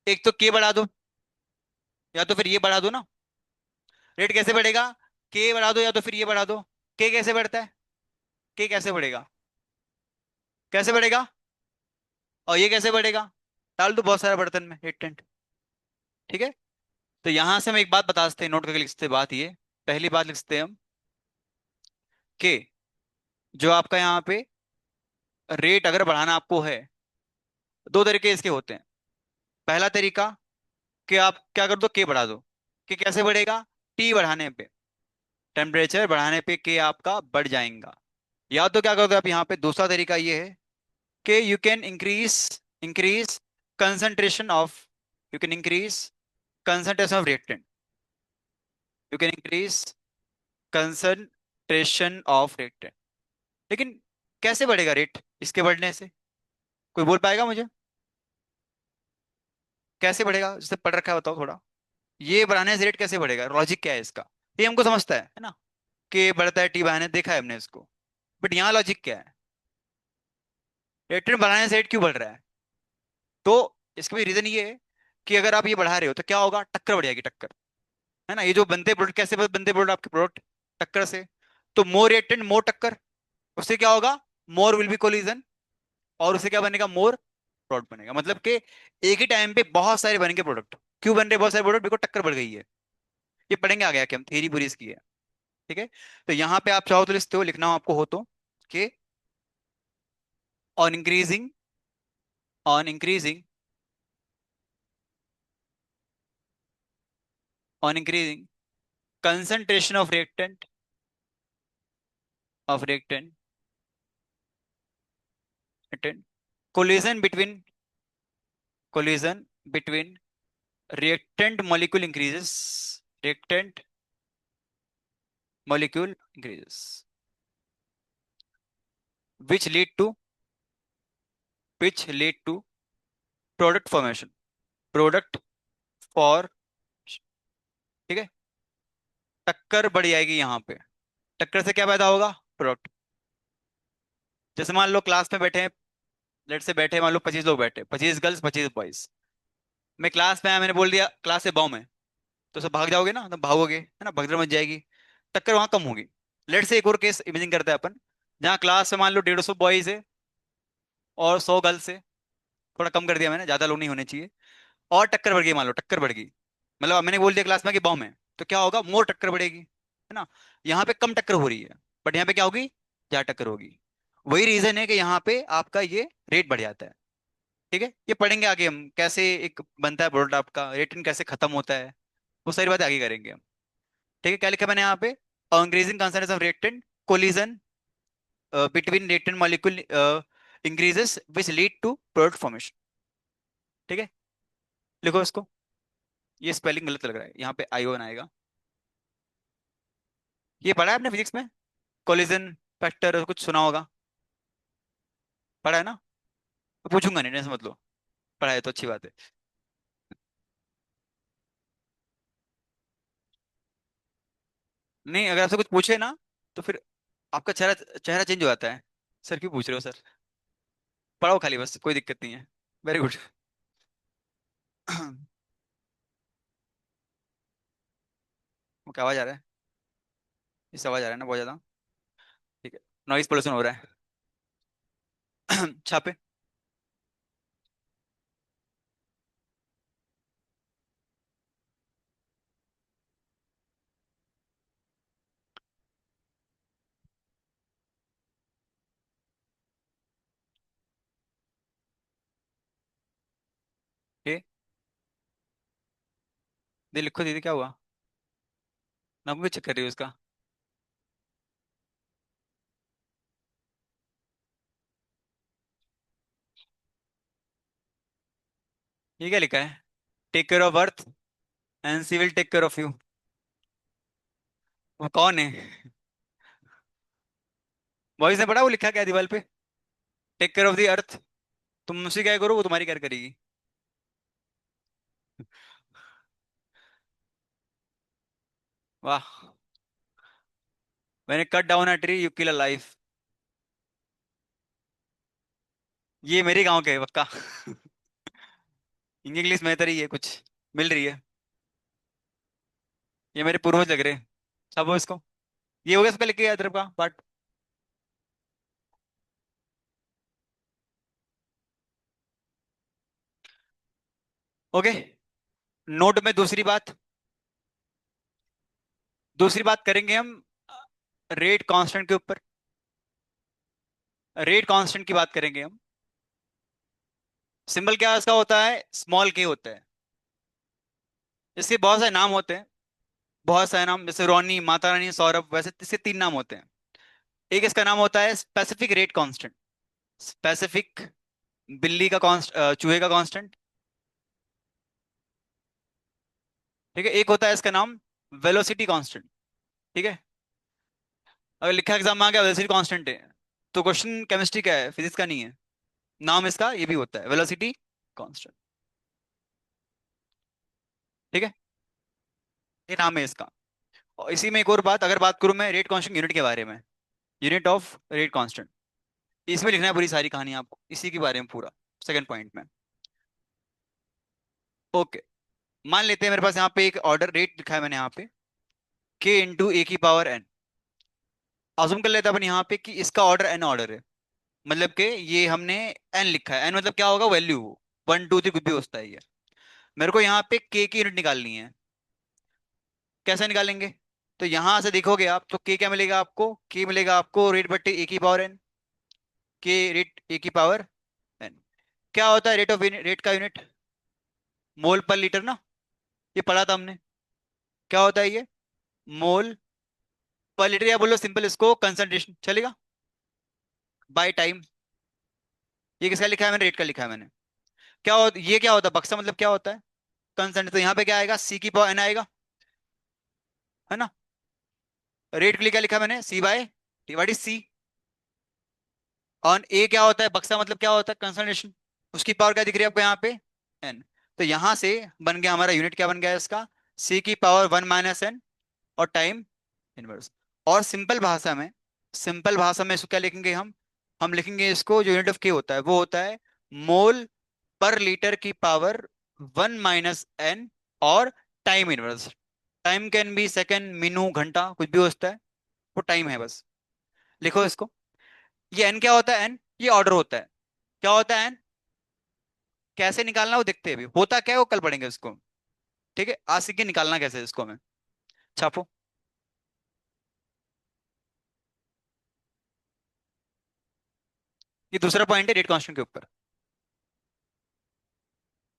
एक तो के बढ़ा दो, या तो फिर ये बढ़ा दो ना। रेट कैसे बढ़ेगा, के बढ़ा दो या तो फिर ये बढ़ा दो। के कैसे बढ़ता है, के कैसे बढ़ेगा, कैसे बढ़ेगा, और ये कैसे बढ़ेगा, डाल दो बहुत सारे बर्तन में हिट टेंट। ठीक है, तो यहां से हम एक बात बता सकते हैं, नोट करके लिख सकते हैं बात ये। पहली बात लिख सकते हैं हम कि जो आपका यहाँ पे रेट अगर बढ़ाना आपको है, दो तरीके इसके होते हैं। पहला तरीका कि आप क्या कर दो, के बढ़ा दो। कि कैसे बढ़ेगा, टी बढ़ाने पे, टेम्परेचर बढ़ाने पे के आपका बढ़ जाएगा। या तो क्या करोगे आप यहाँ पे, दूसरा तरीका ये है कि you can increase increase concentration of, you can increase concentration of reactant, you can increase concentration of reactant. लेकिन कैसे बढ़ेगा रेट इसके बढ़ने से, कोई बोल पाएगा मुझे, कैसे बढ़ेगा, जिससे पढ़ रखा है बताओ थोड़ा। ये बढ़ाने से रेट कैसे बढ़ेगा, लॉजिक क्या है इसका। ये हमको समझता है ना, कि बढ़ता है टी बढ़ाने, देखा है हमने इसको। बट यहाँ लॉजिक क्या है, रेट बढ़ाने से रेट क्यों बढ़ रहा है। तो इसका भी रीजन ये है कि अगर आप ये बढ़ा रहे हो तो क्या होगा, टक्कर बढ़ जाएगी, टक्कर, है ना। ये जो बनते प्रोडक्ट, कैसे बनते प्रोडक्ट आपके प्रोडक्ट, टक्कर से। तो मोर रिएक्टेंट मोर टक्कर, उससे क्या होगा, मोर विल बी कोलिजन, और उससे क्या बनेगा, मोर प्रोडक्ट बनेगा। मतलब कि एक ही टाइम पे बहुत सारे बनेंगे प्रोडक्ट। क्यों बन रहे बहुत सारे प्रोडक्ट, बिकॉज टक्कर बढ़ गई है। ये पढ़ेंगे आगे आके हम, थ्योरी पूरी इसकी है। ठीक है, तो यहाँ पे आप चाहो तो लिखते हो, लिखना हो आपको हो तो, कि on increasing, on increasing, on increasing concentration of reactant, reactant, collision between, collision between reactant molecule increases, reactant molecule increases, which lead to, which lead to product formation, product for, ठीक है, टक्कर बढ़ जाएगी यहाँ पे। टक्कर से क्या पैदा होगा, प्रोडक्ट। जैसे मान लो क्लास में बैठे हैं, लेट से बैठे मान लो 25 लोग बैठे, 25 गर्ल्स 25 बॉयज। मैं क्लास में आया, मैंने बोल दिया क्लास से बाऊ में, तो सब भाग जाओगे ना, तो भागोगे, है ना, भगदड़ मच जाएगी, टक्कर वहां कम होगी। लेट से एक और केस इमेजिन करते हैं अपन, जहाँ क्लास में मान लो 150 बॉयज है और 100 गर्ल्स है। थोड़ा कम कर दिया मैंने, ज्यादा लोग नहीं होने चाहिए। और टक्कर बढ़ गई, मान लो टक्कर बढ़ गई, मतलब मैंने बोल दिया क्लास में कि बॉम्ब है, तो क्या होगा, मोर टक्कर बढ़ेगी, है ना। यहाँ पे कम टक्कर हो रही है, बट यहाँ पे क्या होगी, ज्यादा टक्कर होगी। वही रीजन है कि यहाँ पे आपका ये रेट बढ़ जाता है। ठीक है, ये पढ़ेंगे आगे हम, कैसे एक बनता है प्रोडक्ट आपका, रेटिंग कैसे खत्म होता है, वो सारी बातें आगे करेंगे हम। ठीक है, क्या लिखा मैंने यहाँ पे, increasing concentration of reactant, collision between reactant molecule increases which lead to product formation। ठीक है, लिखो इसको। ये स्पेलिंग गलत लग रहा है, यहाँ पे आईओ आएगा। ये पढ़ा है आपने फिजिक्स में, कोलिजन फैक्टर कुछ सुना होगा, पढ़ा है ना? पूछूंगा नहीं, टेंशन मत लो, पढ़ा है तो अच्छी बात है। नहीं, अगर आपसे कुछ पूछे ना तो फिर आपका चेहरा चेहरा चेंज हो जाता है। सर क्यों पूछ रहे हो सर? पढ़ाओ खाली, बस कोई दिक्कत नहीं है। Very good. वो क्या आवाज आ रहा है? इस आवाज आ रहा है ना बहुत ज्यादा। ठीक है, नॉइज पोल्यूशन हो रहा है। छापे। ये दे लिखो दीदी, क्या हुआ? नाम क्यों चेक कर रही हो उसका? ये क्या लिखा है? Take care of earth and she will take care of you. वो कौन है? बॉयज ने पढ़ा, वो लिखा क्या है दीवार पे? Take care of the earth. तुम उसे क्या करो, वो तुम्हारी केयर करेगी। वाह। मैंने cut down a tree you kill a life. ये मेरे गांव के है पक्का। इंग्लिश में तरी है कुछ, मिल रही है। ये मेरे पूर्वज लग रहे हैं। सब हो इसको। ये हो गया इसका लिख के याद का पार्ट। ओके। नोट में दूसरी बात करेंगे हम रेट कांस्टेंट के ऊपर। रेट कांस्टेंट की बात करेंगे हम। सिंबल क्या इसका होता है? स्मॉल के होता है। इसके बहुत सारे नाम होते हैं। बहुत सारे नाम, जैसे रोनी, माता रानी, सौरभ, वैसे इसके तीन नाम होते हैं। एक इसका नाम होता है स्पेसिफिक रेट कांस्टेंट। स्पेसिफिक। बिल्ली का कॉन्स्ट, चूहे का कांस्टेंट। ठीक है। एक होता है इसका नाम वेलोसिटी कांस्टेंट। ठीक है। अगर लिखा एग्जाम में आ गया वेलोसिटी कांस्टेंट है, तो क्वेश्चन केमिस्ट्री का है, फिजिक्स का नहीं है। नाम इसका ये भी होता है, वेलोसिटी कांस्टेंट। ठीक है। ये नाम है इसका। और इसी में एक और बात, अगर बात करूं मैं रेट कांस्टेंट यूनिट के बारे में, यूनिट ऑफ रेट कांस्टेंट, इसमें लिखना है पूरी सारी कहानी आपको इसी के बारे में पूरा, सेकंड पॉइंट में। ओके। मान लेते हैं मेरे पास यहाँ पे एक ऑर्डर रेट लिखा है मैंने यहाँ पे, के इंटू ए की पावर एन। अज्यूम कर लेते हैं अपन यहाँ पे कि इसका ऑर्डर एन ऑर्डर है। मतलब कि ये हमने एन लिखा है, एन मतलब क्या होगा, वैल्यू। वन टू थ्री कुछ भी हो सकता है ये। मेरे को यहाँ पे के की यूनिट निकालनी है। कैसे निकालेंगे? तो यहां से देखोगे आप तो के क्या मिलेगा आपको? के मिलेगा आपको रेट बट्टे ए की पावर एन। के रेट ए की पावर एन। क्या होता है रेट ऑफ रेट का यूनिट? मोल पर लीटर ना। ये पढ़ा था हमने। क्या होता है ये? मोल पर लीटर, या बोलो सिंपल इसको कंसंट्रेशन चलेगा, बाय टाइम। ये किसका लिखा है मैंने? रेट का लिखा है मैंने। ये क्या होता है बक्सा, मतलब क्या होता है? कंसंट। तो यहाँ पे क्या आएगा? सी की पावर एन आएगा, है ना? रेट के लिए क्या लिखा मैंने? C by T. What is C? और ए क्या होता है? बक्सा मतलब क्या होता है? कंसंट्रेशन। उसकी पावर क्या दिख रही है आपको यहाँ पे? एन। तो यहां से बन गया हमारा यूनिट, क्या बन गया इसका? सी की पावर वन माइनस एन, और टाइम इनवर्स। और सिंपल भाषा में इसको क्या लिखेंगे हम लिखेंगे इसको, जो यूनिट ऑफ के होता है वो होता है मोल पर लीटर की पावर वन माइनस एन, और time inverse. Time can be second, Minu, घंटा, कुछ भी हो सकता है। वो टाइम है बस। लिखो इसको। ये एन क्या होता है? एन ये ऑर्डर होता है। क्या होता है एन? कैसे निकालना वो देखते हैं, अभी होता क्या है वो कल पढ़ेंगे उसको। ठीक है, आज सीख के निकालना कैसे है इसको हमें। छापो। ये दूसरा पॉइंट है रेट कांस्टेंट के ऊपर।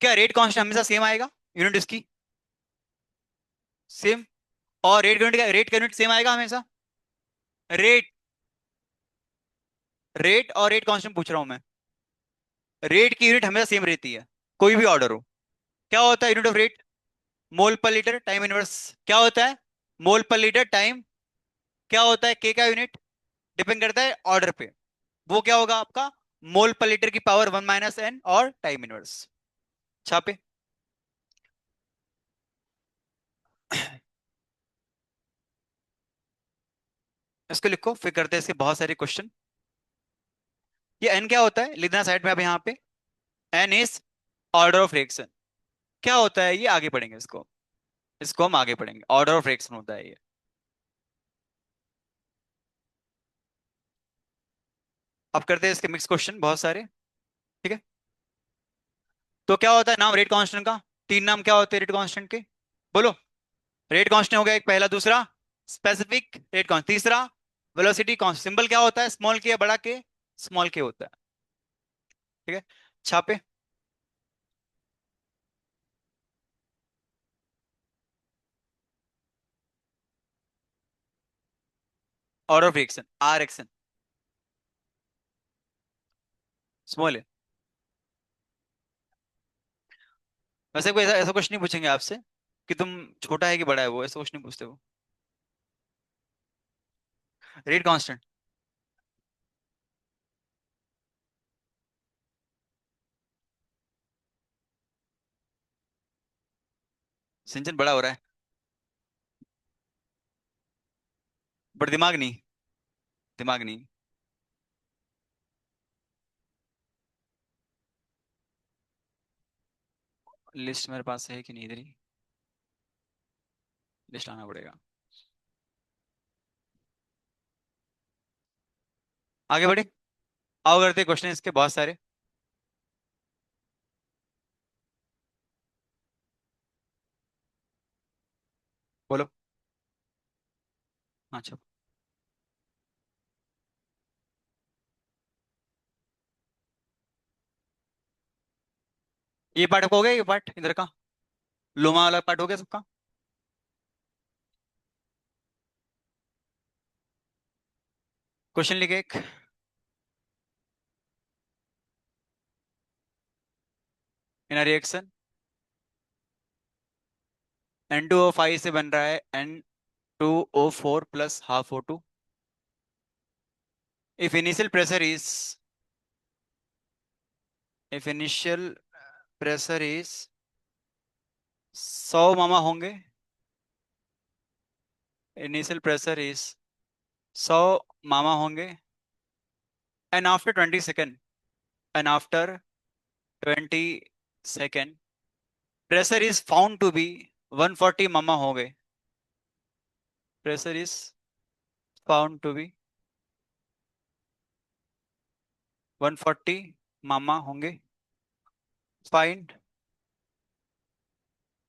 क्या रेट कांस्टेंट हमेशा सेम आएगा? यूनिट इसकी सेम। और रेट का यूनिट सेम आएगा हमेशा। रेट रेट और रेट कांस्टेंट पूछ रहा हूं मैं। रेट की यूनिट हमेशा सेम रहती है, कोई भी ऑर्डर हो। क्या होता है यूनिट ऑफ रेट? मोल पर लीटर टाइम इनवर्स। क्या होता है? मोल पर लीटर टाइम। क्या होता है के का यूनिट? डिपेंड करता है ऑर्डर पे। वो क्या होगा आपका? मोल पर लीटर की पावर 1 - n और टाइम इनवर्स। छापे। इसको लिखो, फिर करते हैं इसके बहुत सारे क्वेश्चन। ये एन क्या होता है लिखना साइड में अब यहाँ पे। N is order of reaction. क्या होता है ये आगे पढ़ेंगे इसको। इसको हम आगे पढ़ेंगे, ऑर्डर ऑफ रिएक्शन होता है ये। अब करते हैं इसके मिक्स क्वेश्चन बहुत सारे। ठीक है। तो क्या होता है नाम रेट कांस्टेंट का? तीन नाम क्या होते हैं रेट कांस्टेंट के? बोलो। रेट कांस्टेंट हो गया एक, पहला। दूसरा स्पेसिफिक रेट कांस्टेंट। तीसरा वेलोसिटी कांस्टेंट। सिंबल क्या होता है? स्मॉल के या बड़ा के? स्मॉल के होता है। ठीक है। छापे। Order of reaction are action. Small है। वैसे कोई ऐसा ऐसा क्वेश्चन नहीं पूछेंगे आपसे कि तुम छोटा है कि बड़ा है, वो ऐसा क्वेश्चन नहीं पूछते वो। Rate constant. सिंचन बड़ा हो रहा है, बट दिमाग नहीं। दिमाग नहीं। लिस्ट मेरे पास है कि नहीं, इधर ही लिस्ट लाना पड़ेगा। आगे बढ़े। आओ करते क्वेश्चन इसके बहुत सारे। बोलो। अच्छा। ये पार्ट हो गया, ये पार्ट इधर का लोमा वाला पार्ट हो गया सबका। क्वेश्चन लिखे एक। इन रिएक्शन N2O5 से बन रहा है N2O4 plus half O2। If initial pressure is if initial pressure is 100 मामा होंगे। इनिशियल प्रेशर इज 100 मामा होंगे। And after 20 second and after 20 second pressure is found to be 140 मामा हो गए। Pressure is found to be 140 मामा होंगे। Find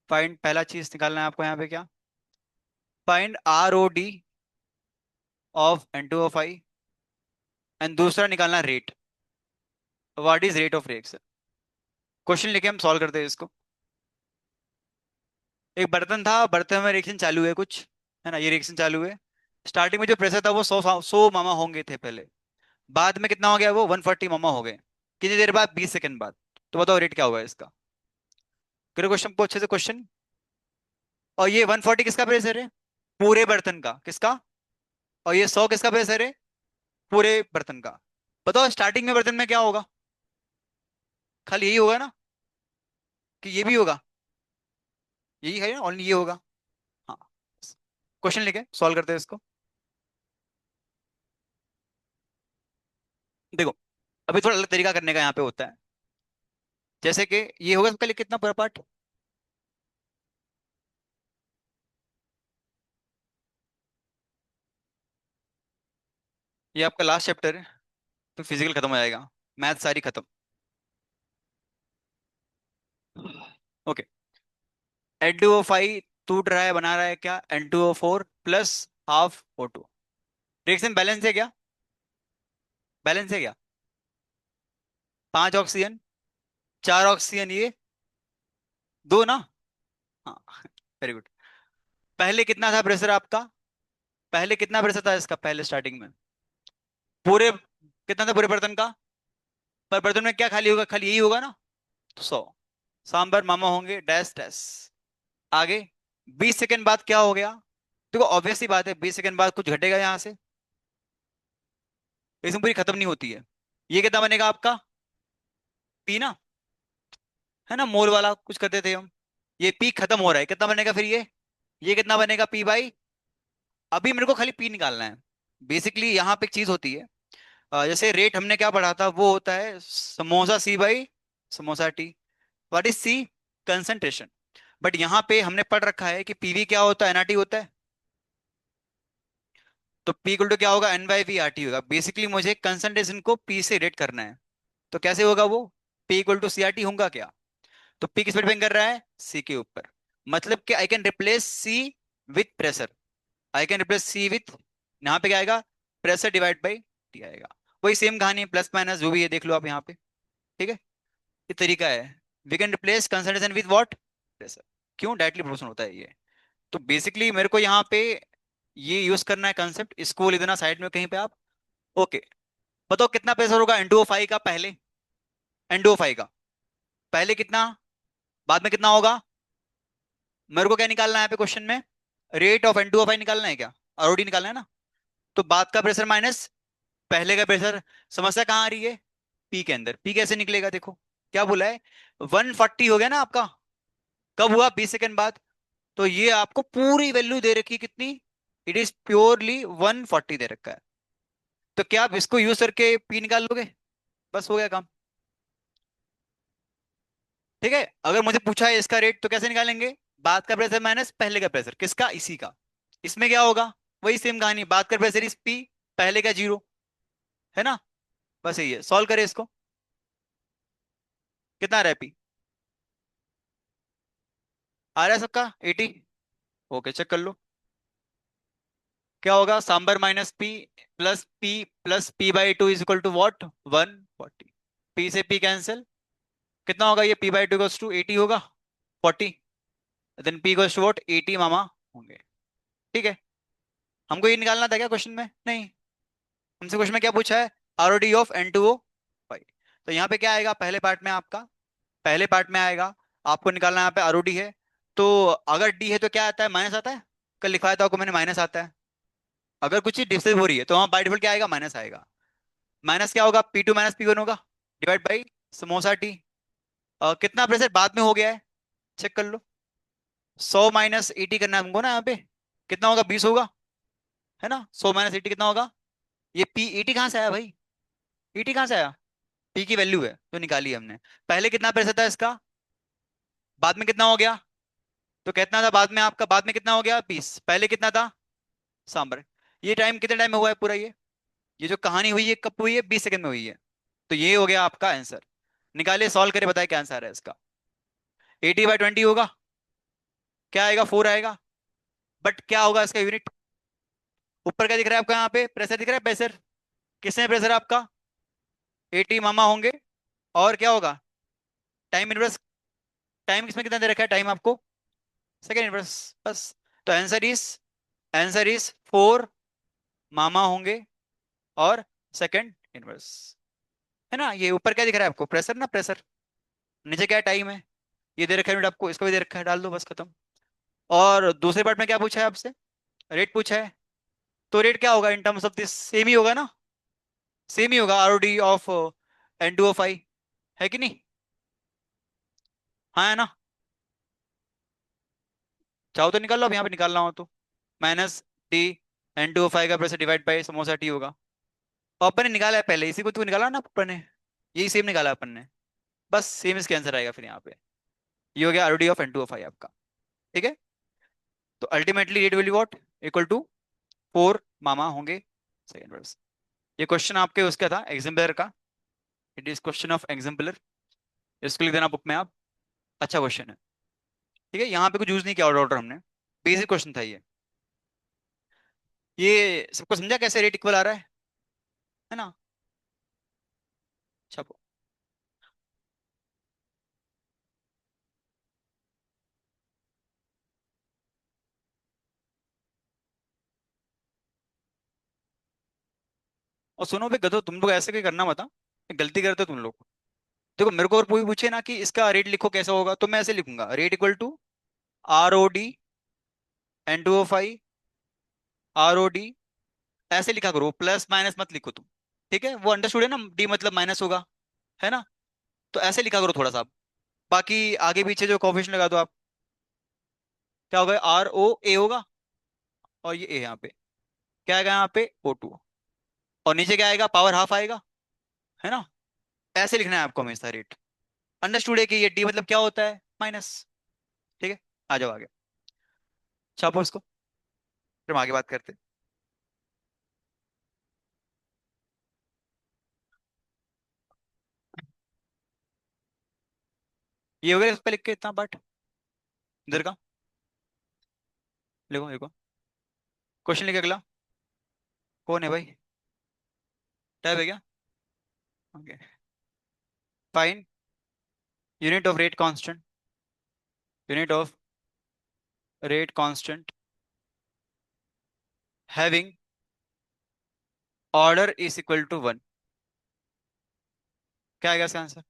find पहला चीज निकालना है आपको यहाँ पे क्या? Find ROD of N2O5। And दूसरा निकालना rate. What is rate of reaction? Question लेके हम सॉल्व करते हैं इसको। एक बर्तन था, बर्तन में रिएक्शन चालू है कुछ, है ना, ये रिएक्शन चालू है। स्टार्टिंग में जो प्रेशर था वो 100 मामा होंगे थे पहले। बाद में कितना हो गया? वो 140 मामा हो गए। कितनी देर बाद? 20 सेकंड बाद। तो बताओ रेट क्या होगा इसका? करो क्वेश्चन को अच्छे से क्वेश्चन। और ये 140 किसका प्रेशर है? पूरे बर्तन का। किसका? और ये 100 किसका प्रेशर है? पूरे बर्तन का। बताओ स्टार्टिंग में बर्तन में क्या होगा? खाली यही होगा ना? कि ये भी होगा? यही है ना, ओनली ये होगा। हाँ। क्वेश्चन लेके सॉल्व करते हैं इसको। देखो, अभी थोड़ा अलग तरीका करने का यहाँ पे होता है। जैसे कि ये होगा सबका लिए कितना पूरा पार्ट। ये आपका लास्ट चैप्टर है, तो फिजिकल खत्म हो जाएगा, मैथ सारी खत्म। ओके। N2O5 टूट रहा है, बना रहा है क्या? N2O4 plus half O2। Reaction balance है क्या? बैलेंस है क्या? 5 ऑक्सीजन, 4 ऑक्सीजन, ये दो ना। हाँ। Very good. पहले कितना था प्रेशर आपका? पहले कितना प्रेशर था इसका पहले स्टार्टिंग में? पूरे कितना था पूरे बर्तन का? पर बर्तन में क्या खाली होगा? खाली यही होगा ना। तो 100 सांबर मामा होंगे डैश डैश। आगे 20 सेकंड बाद क्या हो गया? देखो ऑब्वियस सी बात है, 20 सेकंड बाद कुछ घटेगा यहाँ से? इसमें पूरी खत्म नहीं होती है। ये कितना बनेगा आपका? पी ना, है ना, मोल वाला कुछ करते थे हम। ये पी खत्म हो रहा है, कितना बनेगा फिर ये कितना बनेगा पी बाई? अभी मेरे को खाली पी निकालना है। बेसिकली यहाँ पे एक चीज होती है, जैसे रेट हमने क्या पढ़ा था, वो होता है samosa C by samosa T. What is C? Concentration. But यहाँ पे हमने पढ़ रखा है कि पीवी क्या होता है, एनआरटी होता है। तो पी इक्वल टू क्या होगा, n by V R T होगा। बेसिकली मुझे कंसंट्रेशन को पी से रेट करना है। तो कैसे होगा वो? P equal to C R T होगा क्या? तो पी किस पर डिपेंड कर रहा है, सी के ऊपर। मतलब कि I can replace C with pressure. I can replace C with, यहाँ पे क्या आएगा, प्रेशर डिवाइड बाई टी आएगा। वही सेम कहानी, प्लस माइनस जो भी है देख लो आप यहाँ पे। ठीक है, ये तरीका है। We can replace concentration with what, pressure. क्यों? डायरेक्टली प्रोपोर्शनल होता है ये। तो बेसिकली मेरे को यहाँ पे ये यूज करना है कंसेप्ट, इसको लिख देना साइड में कहीं पे आप। ओके, बताओ कितना प्रेशर होगा N2O5 का पहले, N2O5 का पहले कितना, बाद में कितना होगा? मेरे को क्या निकालना है यहाँ पे क्वेश्चन में? रेट ऑफ N2O5 निकालना है क्या, आरओडी निकालना है ना। तो बाद का प्रेशर माइनस पहले का प्रेशर। समस्या कहाँ आ रही है? पी के अंदर। पी कैसे निकलेगा, देखो क्या बोला है, 140 हो गया ना आपका। कब हुआ? 20 सेकंड बाद। तो ये आपको पूरी वैल्यू दे रखी है कितनी, इट इज प्योरली 140 दे रखा है। तो क्या आप इसको यूज करके पी निकाल लोगे? बस हो गया काम। ठीक है, अगर मुझे पूछा है इसका रेट तो कैसे निकालेंगे? बाद का प्रेशर माइनस पहले का प्रेशर, किसका, इसी का। इसमें क्या होगा, वही सेम कहानी, बाद का प्रेशर इस पी, पहले का जीरो, है ना। बस यही है, सॉल्व करें इसको। कितना आ रहा है पी? आ रहा है सबका 80। ओके, चेक कर लो। क्या होगा, सांबर minus plus P by two is equal to what, 140। P से पी कैंसिल, कितना होगा ये, P by two equals to 80 होगा, 40। Then P equals to what, 80 मामा होंगे। ठीक है, हमको ये निकालना था क्या क्वेश्चन में? नहीं, हमसे क्वेश्चन में क्या पूछा है, आरओडी ऑफ N2O5। तो यहाँ पे क्या आएगा पहले पार्ट में आपका, पहले पार्ट में आएगा आपको निकालना, यहाँ पे आरओडी है। तो अगर डी है तो क्या आता है, माइनस आता है। कल लिखवाया था आपको मैंने, माइनस आता है। अगर कुछ चीज डिफरेंस हो रही है तो वहाँ बाय डिफॉल्ट क्या आएगा, माइनस आएगा। माइनस क्या होगा, P2 माइनस P1 होगा, डिवाइड बाई समोसा टी। कितना प्रेशर बाद में हो गया है, चेक कर लो। 100 - 80 करना है हमको ना यहाँ पे। कितना होगा, 20 होगा, है ना। 100 - 80 कितना होगा? ये पी 80 कहाँ से आया भाई, 80 कहाँ से आया? पी की वैल्यू है जो निकाली हमने। पहले कितना प्रेशर था इसका, बाद में कितना हो गया? तो कितना था बाद में आपका, बाद में कितना हो गया, 20। पहले कितना था, सांबर। ये टाइम कितने टाइम में हुआ है पूरा ये जो कहानी हुई है कब हुई है, 20 सेकंड में हुई है। तो ये हो गया आपका आंसर। निकालिए, सॉल्व करके बताए क्या आंसर है इसका। 80/20 होगा, क्या आएगा, 4 आएगा। बट क्या होगा इसका यूनिट, ऊपर क्या दिख रहा है आपका, यहाँ पे प्रेशर दिख रहा है, प्रेशर किसने, प्रेशर आपका 80 मामा होंगे। और क्या होगा, टाइम इनवर्स। टाइम किसमें कितना दे रखा है, टाइम आपको सेकेंड इनवर्स, बस। तो आंसर इज 4 मामा होंगे और सेकेंड इनवर्स, है ना। ये ऊपर क्या दिख रहा है आपको, प्रेशर ना, प्रेशर। नीचे क्या टाइम है, ये दे रखा है यूनिट आपको, इसको भी दे रखा है, डाल दो बस खत्म। और दूसरे पार्ट में क्या पूछा है आपसे, रेट पूछा है। तो रेट क्या होगा in terms of this, same ही होगा ना, सेम ही होगा, आरओडी ऑफ N2O5, है कि नहीं? हाँ, है ना। चाहो तो निकाल लो, अब यहाँ पे निकालना हो तो। माइनस टी, N2O5 का pressure divide by samosa T होगा। और अपन ने निकाला है पहले, इसी को तो निकाला ना अपन ने, यही सेम निकाला अपन ने। बस सेम इसका आंसर आएगा फिर यहाँ पे। ये हो गया आरओडी ऑफ N2O5 आपका। ठीक है, तो ultimately rate will what, equal to 4 मामा होंगे सेकेंड वर्स। ये क्वेश्चन आपके उसका था एग्जाम्पलर का, it is question of exemplar. इसको लिख देना बुक में आप। अच्छा क्वेश्चन है। ठीक है, यहाँ पे कुछ यूज नहीं किया ऑर्डर हमने, बेसिक क्वेश्चन था ये सबको समझा कैसे रेट इक्वल आ रहा है ना। अच्छा, और सुनो भी गधो, तुम लोग ऐसे कोई करना मत हाँ? गलती करते हो तुम लोग। देखो मेरे को और कोई पूछे ना कि इसका रेट लिखो कैसा होगा, तो मैं ऐसे लिखूंगा, rate equal to ROD N2O5 ROD, ऐसे लिखा करो, प्लस माइनस मत लिखो तुम। ठीक है, वो अंडरस्टूड है ना, डी मतलब माइनस होगा, है ना। तो ऐसे लिखा करो थोड़ा सा। बाकी आगे पीछे जो कोफिशिएंट लगा दो आप। क्या होगा, ROA होगा, और ये ए यहाँ पे क्या आएगा, यहाँ पे O2, और नीचे क्या आएगा, पावर हाफ आएगा, है ना। ऐसे लिखना है आपको हमेशा रेट। अंडरस्टूड है कि ये डी मतलब क्या होता है, माइनस। ठीक है, आ जाओ आगे, छापो इसको, फिर हम आगे बात करते हैं। ये हो गया, इस पे लिख के इतना पार्ट इधर का। लिखो लिखो, क्वेश्चन लिखे अगला। कौन है भाई, टैब है क्या? Okay. Fine unit of rate constant, unit of rate constant having order is equal to 1। क्या आएगा इसका आंसर?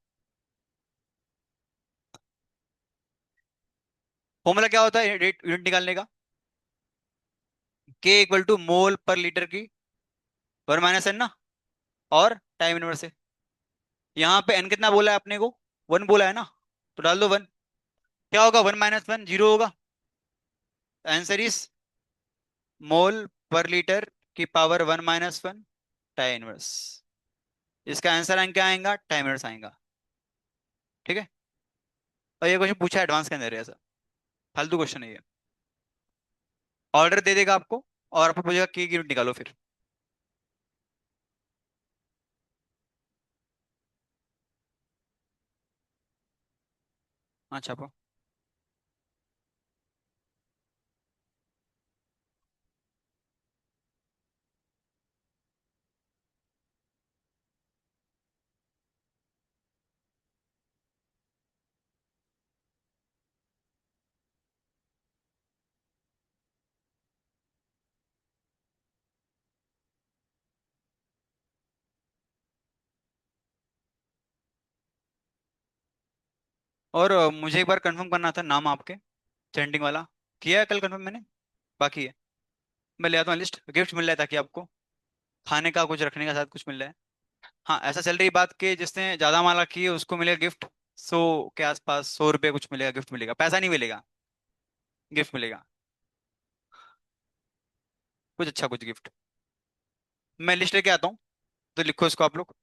फॉर्मूला क्या होता है रेट यूनिट निकालने का? के इक्वल टू मोल पर लीटर की 1 - n ना, और टाइम इनवर्स है। यहाँ पे एन कितना बोला है आपने को, 1 बोला है ना, तो डाल दो 1। क्या होगा, 1 - 1 जीरो होगा। आंसर इज मोल पर लीटर की पावर 1 - 1 टाइम इनवर्स। इसका आंसर क्या आएगा, टाइम इनवर्स आएगा। ठीक है, और ये क्वेश्चन पूछा एडवांस के अंदर है ऐसा, फालतू क्वेश्चन है ये। ऑर्डर दे देगा आपको, और आपको पूछेगा की यूनिट निकालो फिर। हाँ छापो। और मुझे एक बार कंफर्म करना था नाम आपके, चैंटिंग वाला। किया है कल कंफर्म मैंने, बाकी है। मैं ले आता हूँ लिस्ट, गिफ्ट मिल रहा है ताकि आपको खाने का कुछ रखने का साथ कुछ मिल रहा है। हाँ, ऐसा चल रही बात कि जिसने ज्यादा माला की है उसको मिलेगा गिफ्ट। 100 के आसपास, 100 रुपये कुछ मिलेगा, गिफ्ट मिलेगा, पैसा नहीं मिलेगा, गिफ्ट मिलेगा। कुछ अच्छा कुछ गिफ्ट। मैं लिस्ट लेके आता हूँ, तो लिखो इसको आप लोग।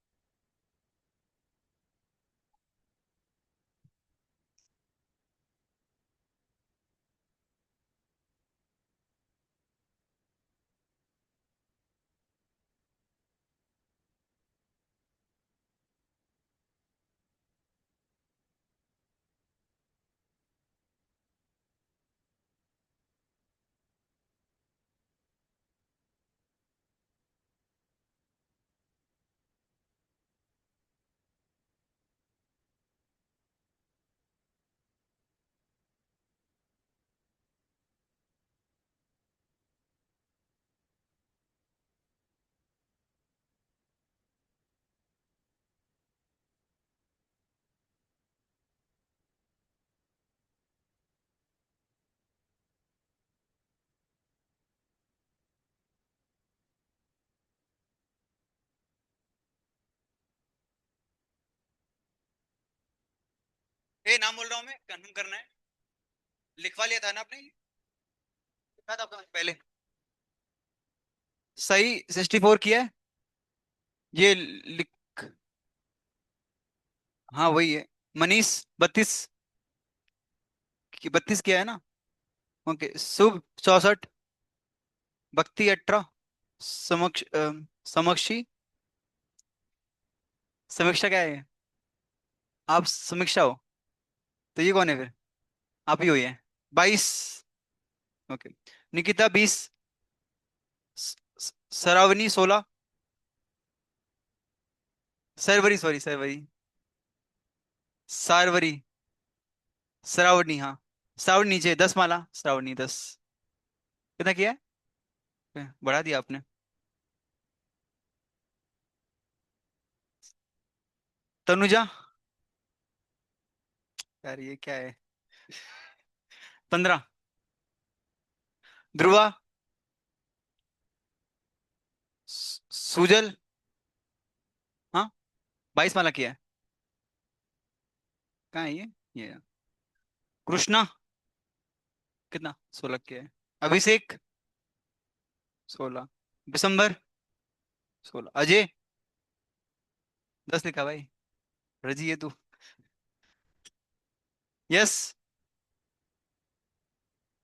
ए नाम बोल रहा हूँ मैं, कंफर्म करना है। लिखवा लिया था ना आपने, लिखा था आपका पहले। सही 64 किया है, ये लिख। हाँ वही है। मनीष 32, 32 किया है ना। ओके, शुभ 64, भक्ति 18, समक्षी, समीक्षा क्या है? आप समीक्षा हो, तो ये कौन है फिर? आप ही हो ये। 22। ओके। निकिता 20, सरावनी 16, सरवरी, सॉरी सरवरी, सारवरी, श्रावणी, हाँ श्रावणी नीचे 10 माला, श्रावणी 10। कितना किया है? बढ़ा दिया आपने। तनुजा, यार ये क्या है, 15। ध्रुवा, सुजल, 22 माला किया है। कहाँ है ये कृष्णा। कितना? 16 किया है। अभिषेक 16। दिसंबर 16। अजय 10 लिखा भाई। रजी है तू। यस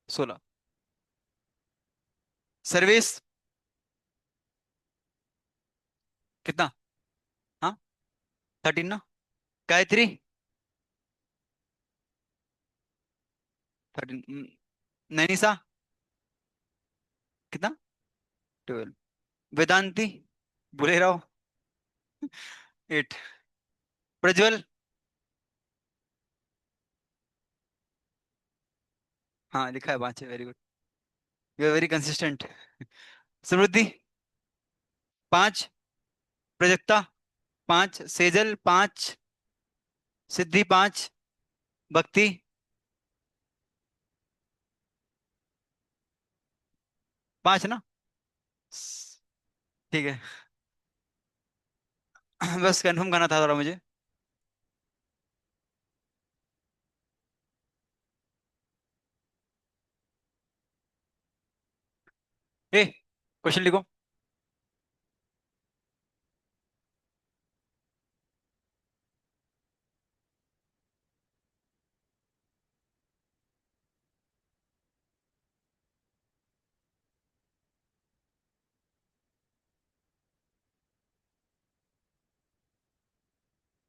16। सर्विस कितना? हाँ 13 ना। गायत्री 13। नैनिसा कितना? 12। वेदांती बुले रहो 8। प्रज्वल। हाँ लिखा है 5 है, very good. You are very consistent. Samriddhi 5। Prajakta 5। Sejal 5। Siddhi 5। Bhakti 5 ना। ठीक है। बस कंफर्म करना था थोड़ा मुझे। ए क्वेश्चन लिखो।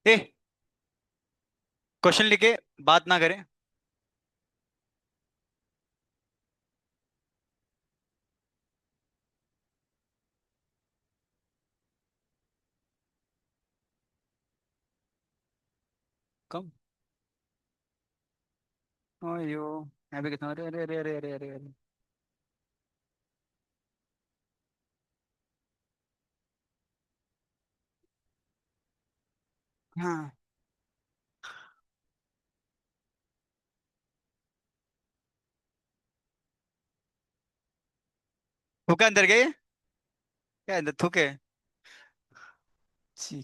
ए क्वेश्चन लिखे, बात ना करें। कम। ओयो। यहाँ पे कितना? अरे अरे अरे अरे अरे अरे अरे। हाँ। थूका अंदर गए। क्या अंदर थूके? छी।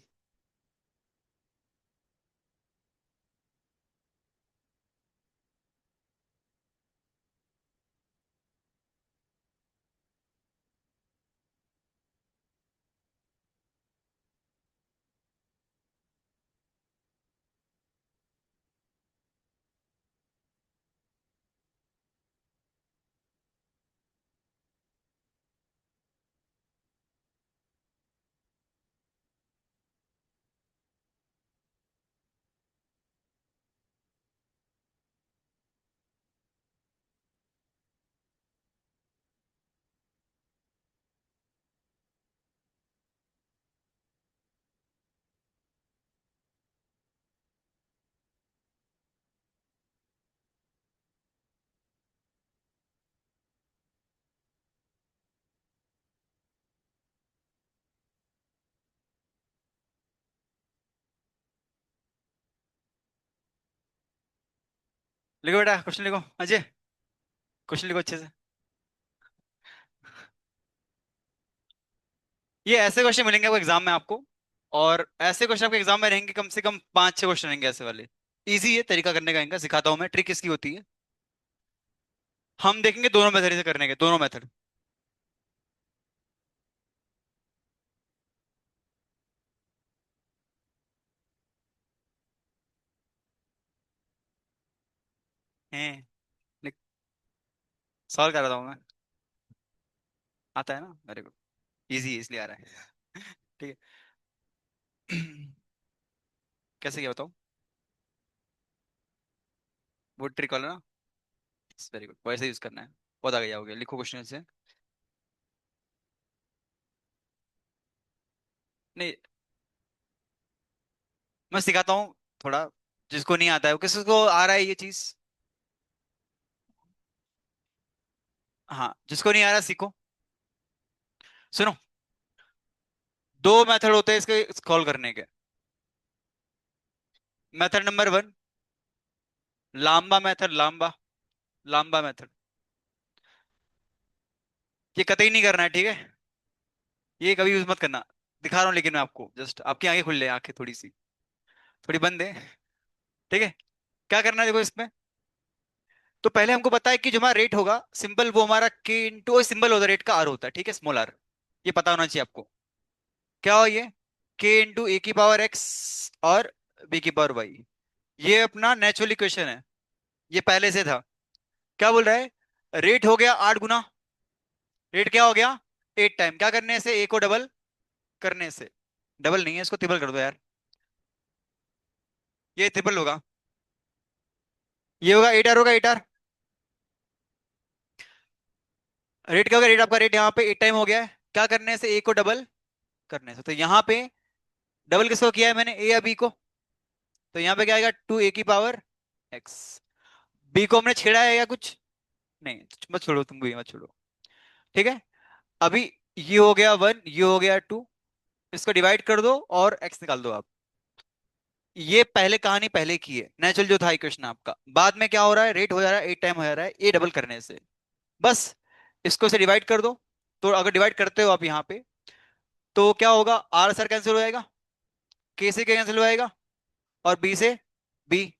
लिखो बेटा, क्वेश्चन लिखो अजय। क्वेश्चन लिखो अच्छे से। ये ऐसे क्वेश्चन मिलेंगे आपको एग्जाम में आपको। और ऐसे क्वेश्चन आपके एग्जाम में रहेंगे, कम से कम 5-6 क्वेश्चन रहेंगे ऐसे वाले। इजी है तरीका करने का, इनका सिखाता हूँ मैं, ट्रिक इसकी होती है। हम देखेंगे दोनों मेथड से करने के, दोनों मेथड। हैं। सॉल्व कर रहा हूँ मैं। आता है ना, वेरी गुड। इजी है इसलिए आ रहा है। ठीक है। कैसे क्या बताऊँ? वो ट्रिक वाला ना। वेरी गुड, वैसे यूज करना है। बहुत आगे जाओगे, लिखो क्वेश्चन से। नहीं, मैं सिखाता हूँ थोड़ा। जिसको नहीं आता है, वो किसको आ रहा है ये चीज। हाँ, जिसको नहीं आ रहा सीखो। सुनो, दो मेथड होते हैं इसके सॉल्व करने के। मेथड नंबर 1, लांबा मेथड, लांबा। लांबा मेथड। ये कतई नहीं करना है, ठीक है। ये कभी यूज मत करना। दिखा रहा हूँ, लेकिन मैं आपको जस्ट आपकी आंखें खुल ले, आंखें थोड़ी सी, थोड़ी बंद है। ठीक है, क्या करना है देखो इसमें। तो पहले हमको पता है कि जो हमारा रेट होगा सिंबल, वो हमारा के इंटू सिंबल होता है रेट का, आर होता है, ठीक है, स्मॉल आर। ये पता होना चाहिए आपको। क्या हो ये, के इंटू ए की पावर एक्स और बी की पावर वाई। ये अपना नेचुरल इक्वेशन है, ये पहले से था। क्या बोल रहा है, रेट हो गया 8 गुना, रेट क्या हो गया 8 टाइम, क्या करने से, ए को डबल करने से। डबल नहीं है, इसको ट्रिपल कर दो यार, ये ट्रिपल होगा। ये होगा 8 आर, होगा 8 आर। रेट क्या होगा, रेट आपका रेट यहाँ पे 8 टाइम हो गया है, क्या करने से, ए को डबल करने से। तो यहाँ पे डबल किसको किया है मैंने, ए या बी को। तो यहाँ पे क्या आएगा, 2 a की पावर एक्स। बी को हमने छेड़ा है या कुछ, नहीं, मत छोड़ो, तुम भी मत छोड़ो। ठीक है, अभी ये हो गया 1, ये हो गया 2, इसको डिवाइड कर दो और एक्स निकाल दो आप। ये पहले कहानी पहले की है, नेचुरल जो था इक्वेशन आपका। बाद में क्या हो रहा है, रेट हो जा रहा है 8 टाइम हो जा रहा है ए डबल करने से। बस इसको से डिवाइड कर दो। तो अगर डिवाइड करते हो आप यहाँ पे, तो क्या होगा, आर सर कैंसिल हो जाएगा, के से कैंसिल हो जाएगा, और बी से बी।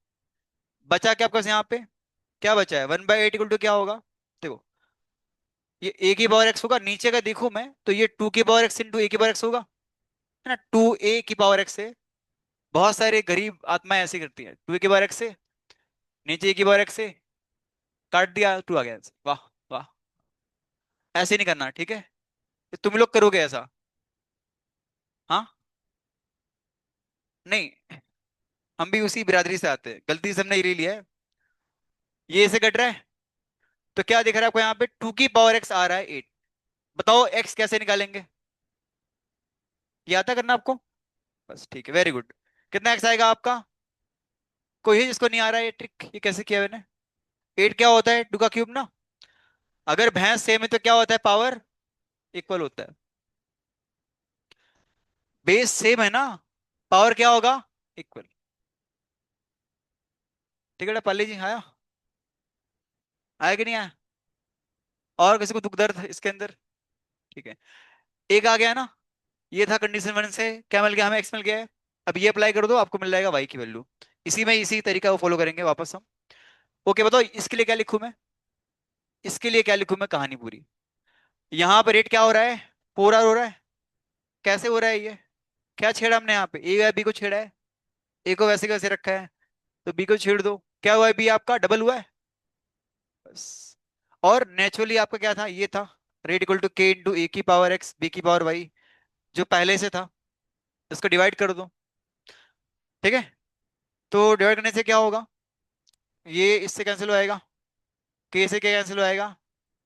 बचा क्या आपके पास यहाँ पे, क्या बचा है, 1/8 इक्वल टू क्या होगा, देखो, ये ए की पावर एक्स होगा, नीचे का देखो मैं तो ये 2 की पावर एक्स इंटू ए की पावर एक्स होगा, है ना, 2 a की पावर एक्स से। बहुत सारे गरीब आत्माएं ऐसे करती हैं, 2 a की पावर एक्स से, नीचे ए की पावर एक्स से, काट दिया, 2 आ गया आंसर। वाह वाह। ऐसे नहीं करना, ठीक है, तुम लोग करोगे ऐसा। हाँ, नहीं, हम भी उसी बिरादरी से आते हैं, गलती से हमने ये ले लिया है। ये ऐसे कट रहा है, तो क्या दिख रहा है आपको यहाँ पे, 2 की पावर एक्स आ रहा है 8। बताओ एक्स कैसे निकालेंगे, ये आता करना आपको। बस ठीक है, वेरी गुड। कितना एक्स आएगा आपका, कोई है जिसको नहीं आ रहा है ये ट्रिक, ये कैसे किया मैंने। 8 क्या होता है, 2 का क्यूब ना। अगर भैंस सेम है तो क्या होता है, पावर इक्वल होता है। बेस सेम है ना, पावर क्या होगा, इक्वल। ठीक है पाली जी, आया, आया कि नहीं आया, और किसी को दुख दर्द इसके अंदर। ठीक है, एक आ गया ना, ये था कंडीशन 1 से क्या मिल गया हमें, एक्स मिल गया है। अब ये अप्लाई कर दो, आपको मिल जाएगा वाई की वैल्यू। इसी में इसी तरीका को फॉलो करेंगे वापस हम। ओके, बताओ इसके लिए क्या लिखूं मैं, इसके लिए क्या लिखूं मैं, कहानी पूरी। यहाँ पे रेट क्या हो रहा है, 4 आर हो रहा है। कैसे हो रहा है ये, क्या छेड़ा हमने यहाँ पे, ए या बी को छेड़ा है, ए को वैसे का वैसे रखा है, तो बी को छेड़ दो, क्या हुआ है, बी आपका डबल हुआ है। बस, और नेचुरली आपका क्या था, ये था, रेट इक्वल टू के इंटू ए की पावर एक्स बी की पावर वाई, जो पहले से था। इसको डिवाइड कर दो, ठीक है, तो डिवाइड करने से क्या होगा, ये इससे कैंसिल हो जाएगा, के से के कैंसिल हो जाएगा,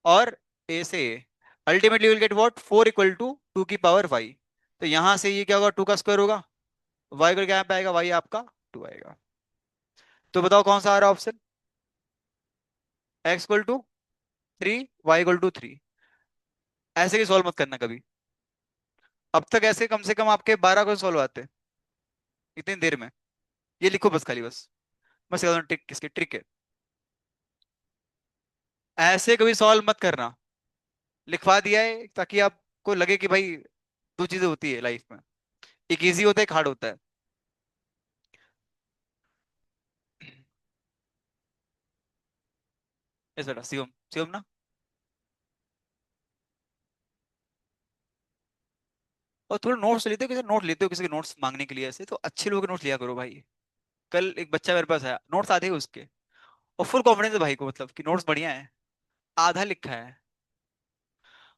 और ए से A. Ultimately will get what, 4 equal to 2 की पावर वाई। तो यहां से ये क्या होगा, 2 का स्क्वायर होगा, वाई को क्या पे आएगा, वाई आपका 2 आएगा। तो बताओ कौन सा आ रहा है ऑप्शन, x = 3, y = 3। ऐसे ही सॉल्व मत करना कभी, अब तक ऐसे कम से कम आपके 12 को सॉल्व आते हैं इतनी देर में। ये लिखो बस, खाली बस, बस ट्रिक, किसकी ट्रिक है, ऐसे कभी सॉल्व मत करना। लिखवा दिया है ताकि आपको लगे कि भाई दो चीजें होती है लाइफ में, एक इजी होता है, एक हार्ड होता है। इस बेटा शिवम, शिवम ना, और थोड़ा नोट्स लेते हो, किसी नोट लेते हो किसी के नोट्स मांगने के लिए, ऐसे तो अच्छे लोगों के नोट्स लिया करो भाई। कल एक बच्चा मेरे पास आया, नोट्स आधे हैं उसके, और फुल कॉन्फिडेंस है भाई को, मतलब कि नोट्स बढ़िया है, आधा लिखा है।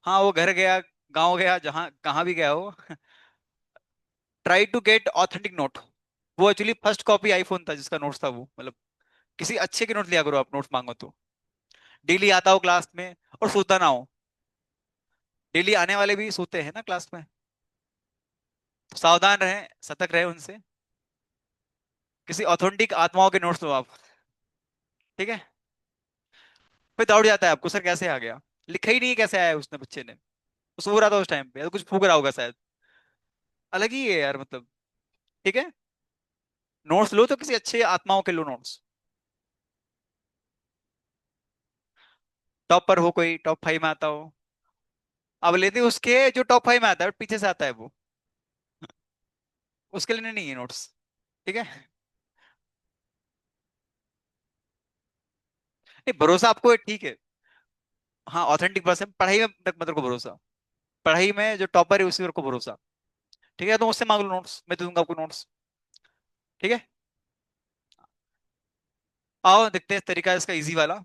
हाँ, वो घर गया, गांव गया, जहाँ कहाँ भी गया हो, try to get authentic note. वो एक्चुअली फर्स्ट कॉपी आईफोन था जिसका नोट्स था वो, मतलब किसी अच्छे के नोट लिया करो आप, नोट्स मांगो तो। डेली आता हो क्लास में और सोता ना हो, डेली आने वाले भी सोते हैं ना क्लास में, तो सावधान रहें, सतर्क रहें उनसे। किसी ऑथेंटिक आत्माओं के नोट्स लो आप, ठीक है। फिर डाउट जाता है आपको, सर कैसे आ गया, लिखा ही नहीं है, कैसे आया उसने, बच्चे ने, वो सो रहा था उस टाइम पे, या तो कुछ फूक रहा होगा शायद, अलग ही है यार मतलब। ठीक है, नोट्स लो तो किसी अच्छे आत्माओं के लो नोट्स। टॉप पर हो, कोई टॉप 5 में आता हो, अब लेते हैं उसके जो टॉप 5 में आता है, पीछे से आता है वो। उसके लिए नहीं है नोट्स। ठीक है। नहीं, भरोसा आपको है, ठीक है। हाँ, ऑथेंटिक पर्सन, पढ़ाई में मतलब को भरोसा। पढ़ाई में जो टॉपर है उसी पर को भरोसा। ठीक है, तो मुझसे मांग लो नोट्स, मैं दूंगा आपको नोट्स। ठीक है। आओ देखते हैं तरीका इसका इजी वाला।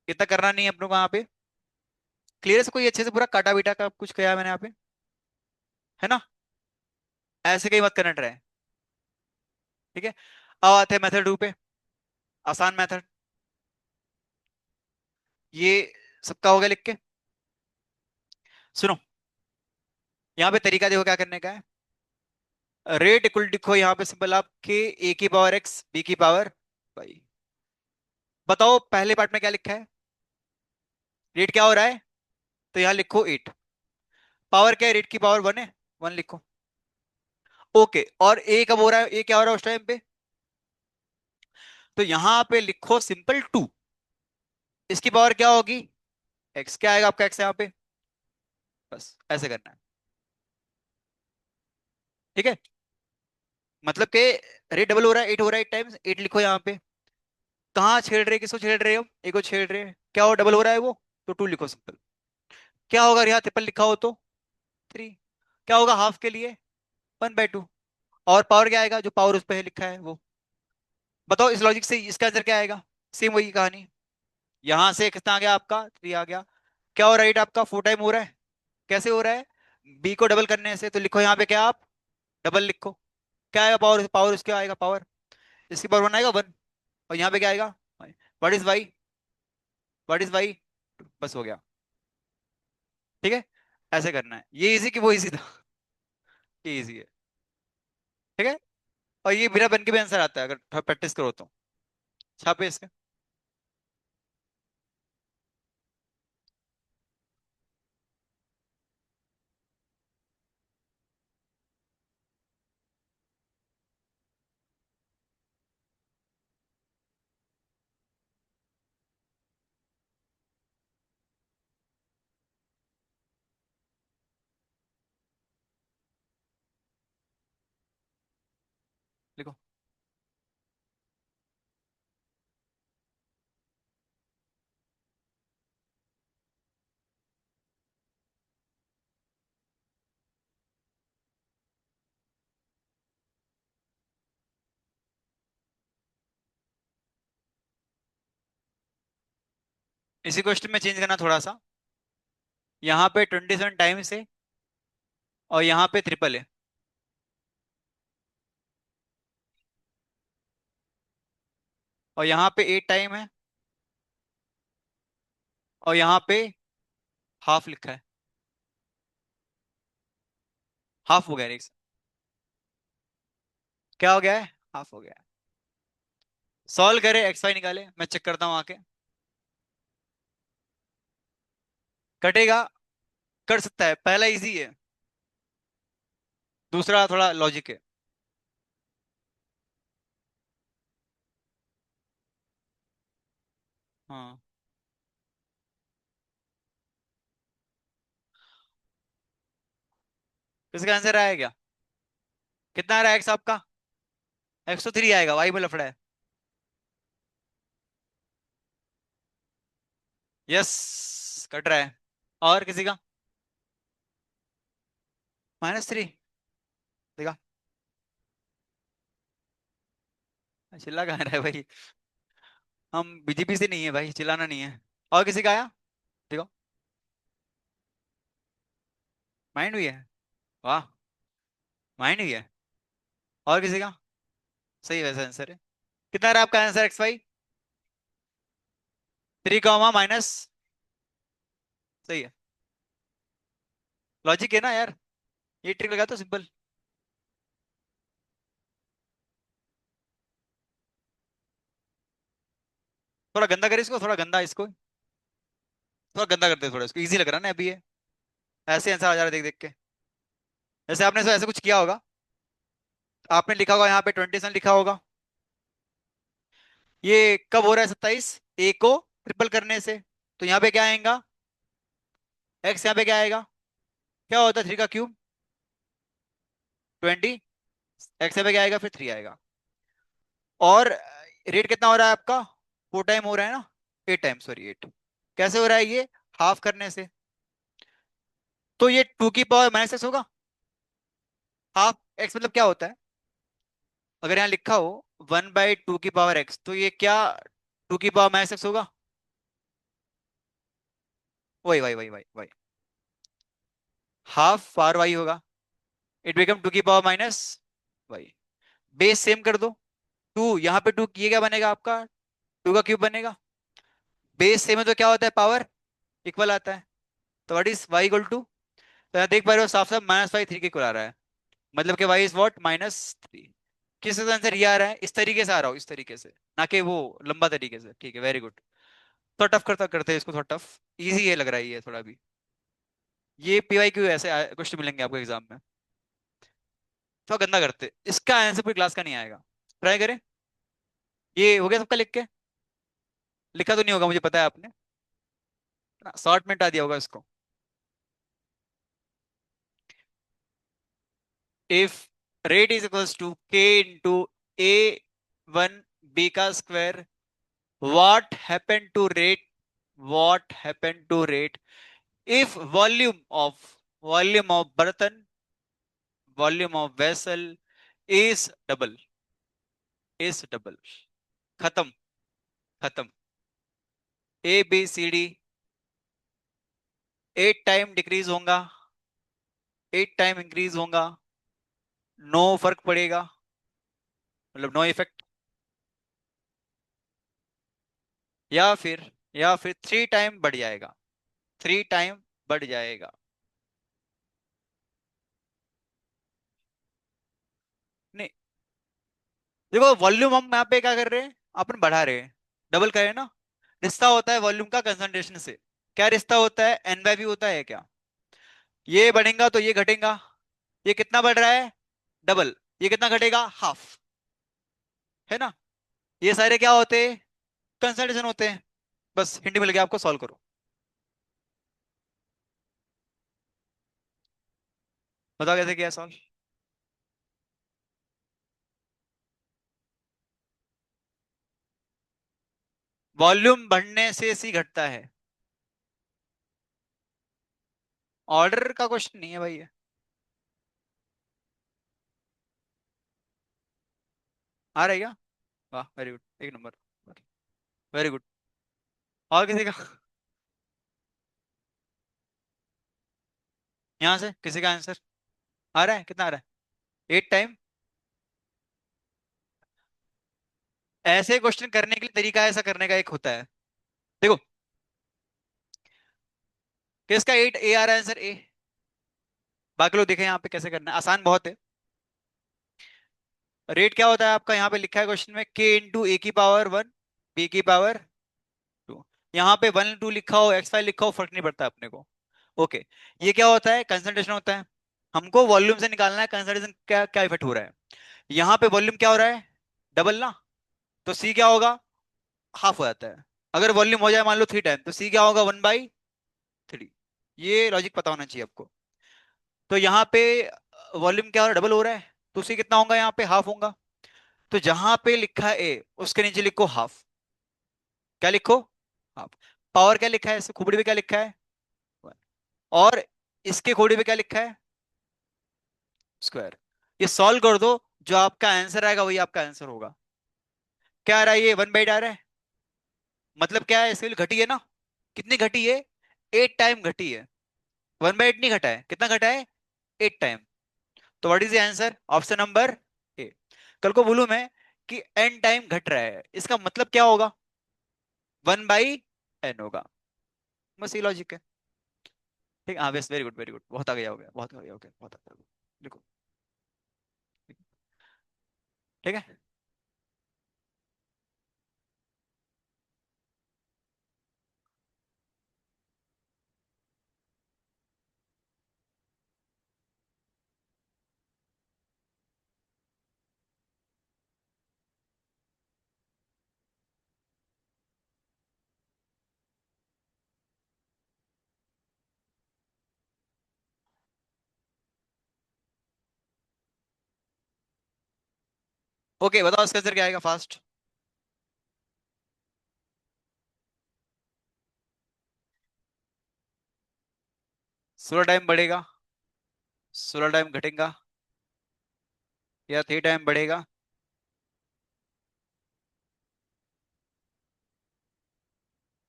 इतना करना नहीं है अपनों को यहाँ पे। क्लियर से कोई अच्छे से पूरा काटा बीटा का कुछ किया है मैंने यहाँ पे, है ना? ऐसे कहीं मत करना ट्राई। ठीक है। अब आते हैं मेथड टू पे। आसान मेथड। ये सबका हो गया लिख के। सुनो, यहाँ पे तरीका देखो क्या करने का है। रेट इक्वल लिखो यहाँ पे सिंपल आप के, ए की पावर एक्स बी की पावर वाई। बताओ पहले पार्ट में क्या लिखा है? रेट क्या हो रहा है? तो यहाँ लिखो 8। पावर क्या है? रेट की पावर 1 है, 1 लिखो। ओके, और ए कब हो रहा है? ए क्या हो रहा है उस टाइम पे? तो यहाँ पे लिखो सिंपल 2। इसकी पावर क्या होगी? एक्स। क्या आएगा आपका एक्स यहाँ पे? बस ऐसे करना है। ठीक है। मतलब के रेट डबल हो रहा है, 8 हो रहा है, 8 टाइम्स 8 लिखो यहाँ पे। कहाँ छेड़ रहे, किसको छेड़ रहे हो? एक को छेड़ रहे हैं, क्या हो? डबल हो रहा है वो। तो 2 लिखो सिंपल। क्या होगा यहाँ ट्रिपल लिखा हो तो? 3। क्या होगा हाफ के लिए? 1/2। और पावर क्या आएगा? जो पावर उस पर लिखा है वो। बताओ इस लॉजिक से इसका आंसर क्या आएगा? सेम वही कहानी। यहां से कितना आ गया आपका? 3 आ गया। क्या हो रहा है? रेट आपका 4 टाइम हो रहा है। कैसे हो रहा है? बी को डबल करने से। तो लिखो यहाँ पे क्या आप? डबल लिखो। क्या आएगा? पावर, पावर उसके आएगा पावर। इसकी पावर 1 आएगा, 1। और यहाँ पे क्या आएगा? What is y? What is y? बस हो गया। ठीक है। ऐसे करना है। ये इजी कि वो इजी था? ये इजी है। ठीक है। और ये बिना बन के भी आंसर आता है अगर प्रैक्टिस करो तो। छापे इसके। लिखो। इसी क्वेश्चन में चेंज करना थोड़ा सा। यहाँ पे 27 टाइम्स है, और यहाँ पे ट्रिपल है। और यहाँ पे 8 टाइम है, और यहाँ पे हाफ लिखा है। हाफ हो गया रे। क्या हो गया है? हाफ हो गया है। सॉल्व करे, एक्स वाई निकाले, मैं चेक करता हूँ आके। कटेगा? कर सकता है, पहला इजी है। दूसरा थोड़ा लॉजिक है। हाँ। इसका आंसर आया क्या? कितना आ रहा है एक्स आपका? एक्स तो 3 आएगा, वाई में लफड़ा है। यस, कट रहा है। और किसी का? -3। देखा? चिल्ला कहाँ रहा है भाई? हम बीजेपी से नहीं है भाई, चिल्लाना नहीं है। और किसी का आया? देखो। माइंड भी है। वाह। माइंड भी है। और किसी का? सही वैसा आंसर है। कितना रहा आपका आंसर एक्स वाई? 3 माइनस। सही है। लॉजिक है ना यार? ये ट्रिक लगा तो सिंपल। थोड़ा गंदा करे इसको, थोड़ा गंदा इसको। थोड़ा गंदा करते हैं थोड़ा इसको, इजी लग रहा है ना अभी ये। ऐसे आंसर आ जा रहा है देख देख के। जैसे आपने तो ऐसे कुछ किया होगा। आपने लिखा होगा यहाँ पे 27 लिखा होगा। ये कब हो रहा है 27? ए को ट्रिपल करने से। तो यहाँ पे क्या आएगा? एक्स यहाँ पे क्या आएगा? क्या होता है 3 का क्यूब? 20। एक्स पे क्या आएगा, फिर 3 आएगा। और रेट कितना हो रहा है आपका, 4 टाइम हो रहा है ना, 8 टाइम, सॉरी 8। कैसे हो रहा है ये, हाफ करने से। तो ये 2 की पावर माइनस एक्स होगा। हाफ एक्स मतलब क्या होता है, अगर यहाँ लिखा हो 1/2 की पावर एक्स, तो ये क्या 2 की पावर माइनस एक्स होगा। वही वही वही वही वही, हाफ पावर वाई होगा। इट बिकम 2 की power minus y. Base same कर दो, 2 यहाँ पे 2, ये क्या बनेगा आपका, 2 का क्यूब बनेगा। बेस सेम है तो क्या होता है, पावर इक्वल आता है। तो what is y equal to, तो यहाँ देख पा रहे हो साफ साफ -y 3 के इक्वल आ रहा है। मतलब कि वाई इज वॉट, -3। किस आंसर ये आ रहा है, इस तरीके से आ रहा हो, इस तरीके से, ना कि वो लंबा तरीके से। ठीक है, वेरी गुड। थोड़ा टफ करता करते हैं इसको, थोड़ा टफ। इजी है लग रहा है ये थोड़ा भी। ये PYQ ऐसे क्वेश्चन मिलेंगे आपको एग्जाम में। थोड़ा गंदा करते, इसका आंसर पूरी क्लास का नहीं आएगा। ट्राई करें। ये हो गया सबका लिख के, लिखा तो नहीं होगा मुझे पता है आपने, 60 मिनट आ दिया होगा इसको। If rate is equals to k into a1 b का square, what happen to rate, what happen to rate if volume of बर्तन, volume of vessel is double, is double. खत्म, खत्म। ABCD 8 टाइम डिक्रीज होगा, 8 time increase होगा, no फर्क पड़ेगा, मतलब no effect. या फिर 3 टाइम बढ़ जाएगा, 3 टाइम बढ़ जाएगा। नहीं, देखो वॉल्यूम हम यहाँ पे क्या कर रहे हैं, अपन बढ़ा रहे हैं, डबल करें ना। रिश्ता होता है वॉल्यूम का कंसंट्रेशन से। क्या रिश्ता होता है, N/V होता है क्या। ये बढ़ेगा तो ये घटेगा। ये कितना बढ़ रहा है, डबल। ये कितना घटेगा, हाफ। है ना। ये सारे क्या होते हैं, कंसंट्रेशन होते हैं। बस हिंट मिल गया आपको, सॉल्व करो। बताओ कैसे किया सॉल्व। वॉल्यूम बढ़ने से सी घटता है। ऑर्डर का क्वेश्चन नहीं है भाई ये। आ रहा है क्या, वाह वेरी गुड, एक नंबर, वेरी गुड। और किसी का, यहाँ से किसी का आंसर आ रहा है, कितना आ रहा है, 8 टाइम। ऐसे क्वेश्चन करने के लिए तरीका ऐसा करने का एक होता है। देखो, किसका 8 A आ रहा है, आंसर A। बाकी लोग देखें यहाँ पे कैसे करना है, आसान बहुत है। रेट क्या होता है आपका, यहाँ पे लिखा है क्वेश्चन में, k × A की पावर 1 B की पावर 2। यहाँ पे 1 2 लिखा हो, x5 लिखा हो, फर्क नहीं पड़ता अपने को। ओके। ये क्या होता है, कंसंट्रेशन होता है। हमको वॉल्यूम से निकालना है कंसंट्रेशन क्या क्या इफेक्ट हो रहा है। यहाँ पे वॉल्यूम क्या हो रहा है, डबल ना। तो सी क्या होगा, हाफ हो जाता है। अगर वॉल्यूम हो जाए मान लो 3 टाइम, तो सी क्या होगा, 1/3। ये लॉजिक पता होना चाहिए आपको। तो यहाँ पे वॉल्यूम क्या हो रहा है, डबल हो रहा है। तो सी कितना होगा, यहाँ पे हाफ होगा। तो जहां पे लिखा है ए, उसके नीचे लिखो हाफ। क्या लिखो, हाफ। पावर क्या लिखा है, इसके खोपड़ी पे क्या लिखा है, और इसके खोपड़ी पे क्या लिखा है, स्क्वायर। ये सॉल्व कर दो, जो आपका आंसर आएगा वही आपका आंसर होगा। क्या आ रहा है, ये 1/8 आ रहा है। मतलब क्या है, इसके लिए घटी है ना। कितनी घटी है, 8 टाइम घटी है। 1/8 नहीं घटा है, कितना घटा है, 8 टाइम। तो what is the answer, option number A. कल को बोलूं मैं कि n टाइम घट रहा है, इसका मतलब क्या होगा, 1/n होगा। बस ये लॉजिक है। ठीक, हाँ बस, वेरी गुड वेरी गुड, बहुत आगे हो गया, बहुत आगे हो गया, बहुत आगे हो गया। लिखो। ठीक है। ओके बताओ इसका आंसर क्या आएगा फास्ट। सोलह टाइम बढ़ेगा, सोलह टाइम घटेगा, या थ्री टाइम बढ़ेगा।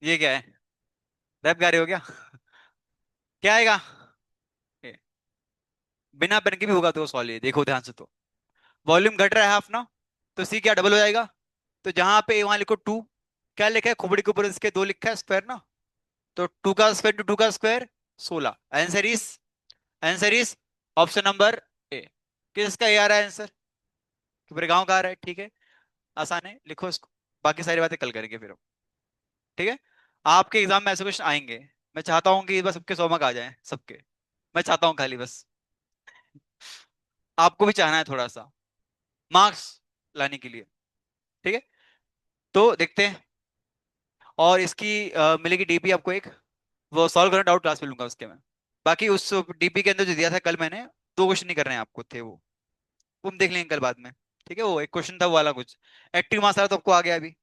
ये क्या है, रैप गा रहे हो क्या? क्या आएगा? ए, बिना पेन के भी होगा तो सॉल्व, ये देखो ध्यान से। तो वॉल्यूम घट रहा है हाफ ना, तो सी क्या डबल हो जाएगा। तो जहां पे वहां लिखो टू, क्या लिखा है खोपड़ी के ऊपर इसके दो लिखा है स्क्वायर ना, तो टू का स्क्वायर टू टू का square 16। Answer is, answer is option number A. किसका ए आ रहा है आंसर, कि पूरे गांव का आ रहा है, ठीक है। आसान है, लिखो इसको। बाकी सारी बातें कल करेंगे फिर हम, ठीक है। आपके एग्जाम में ऐसे क्वेश्चन आएंगे। मैं चाहता हूँ कि बस सबके 100 मार्क आ जाए सबके। मैं चाहता हूँ खाली बस, आपको भी चाहना है थोड़ा सा मार्क्स लाने के लिए, ठीक है। तो देखते हैं। और इसकी मिलेगी डीपी आपको एक, वो सॉल्व करना डाउट क्लास में लूंगा उसके में। बाकी उस डीपी के अंदर जो दिया था कल मैंने, दो क्वेश्चन नहीं करने हैं आपको थे वो हम देख लेंगे कल बाद में। ठीक है, वो एक क्वेश्चन था वो वाला कुछ एक्टिव मास वाला तो आपको आ गया अभी।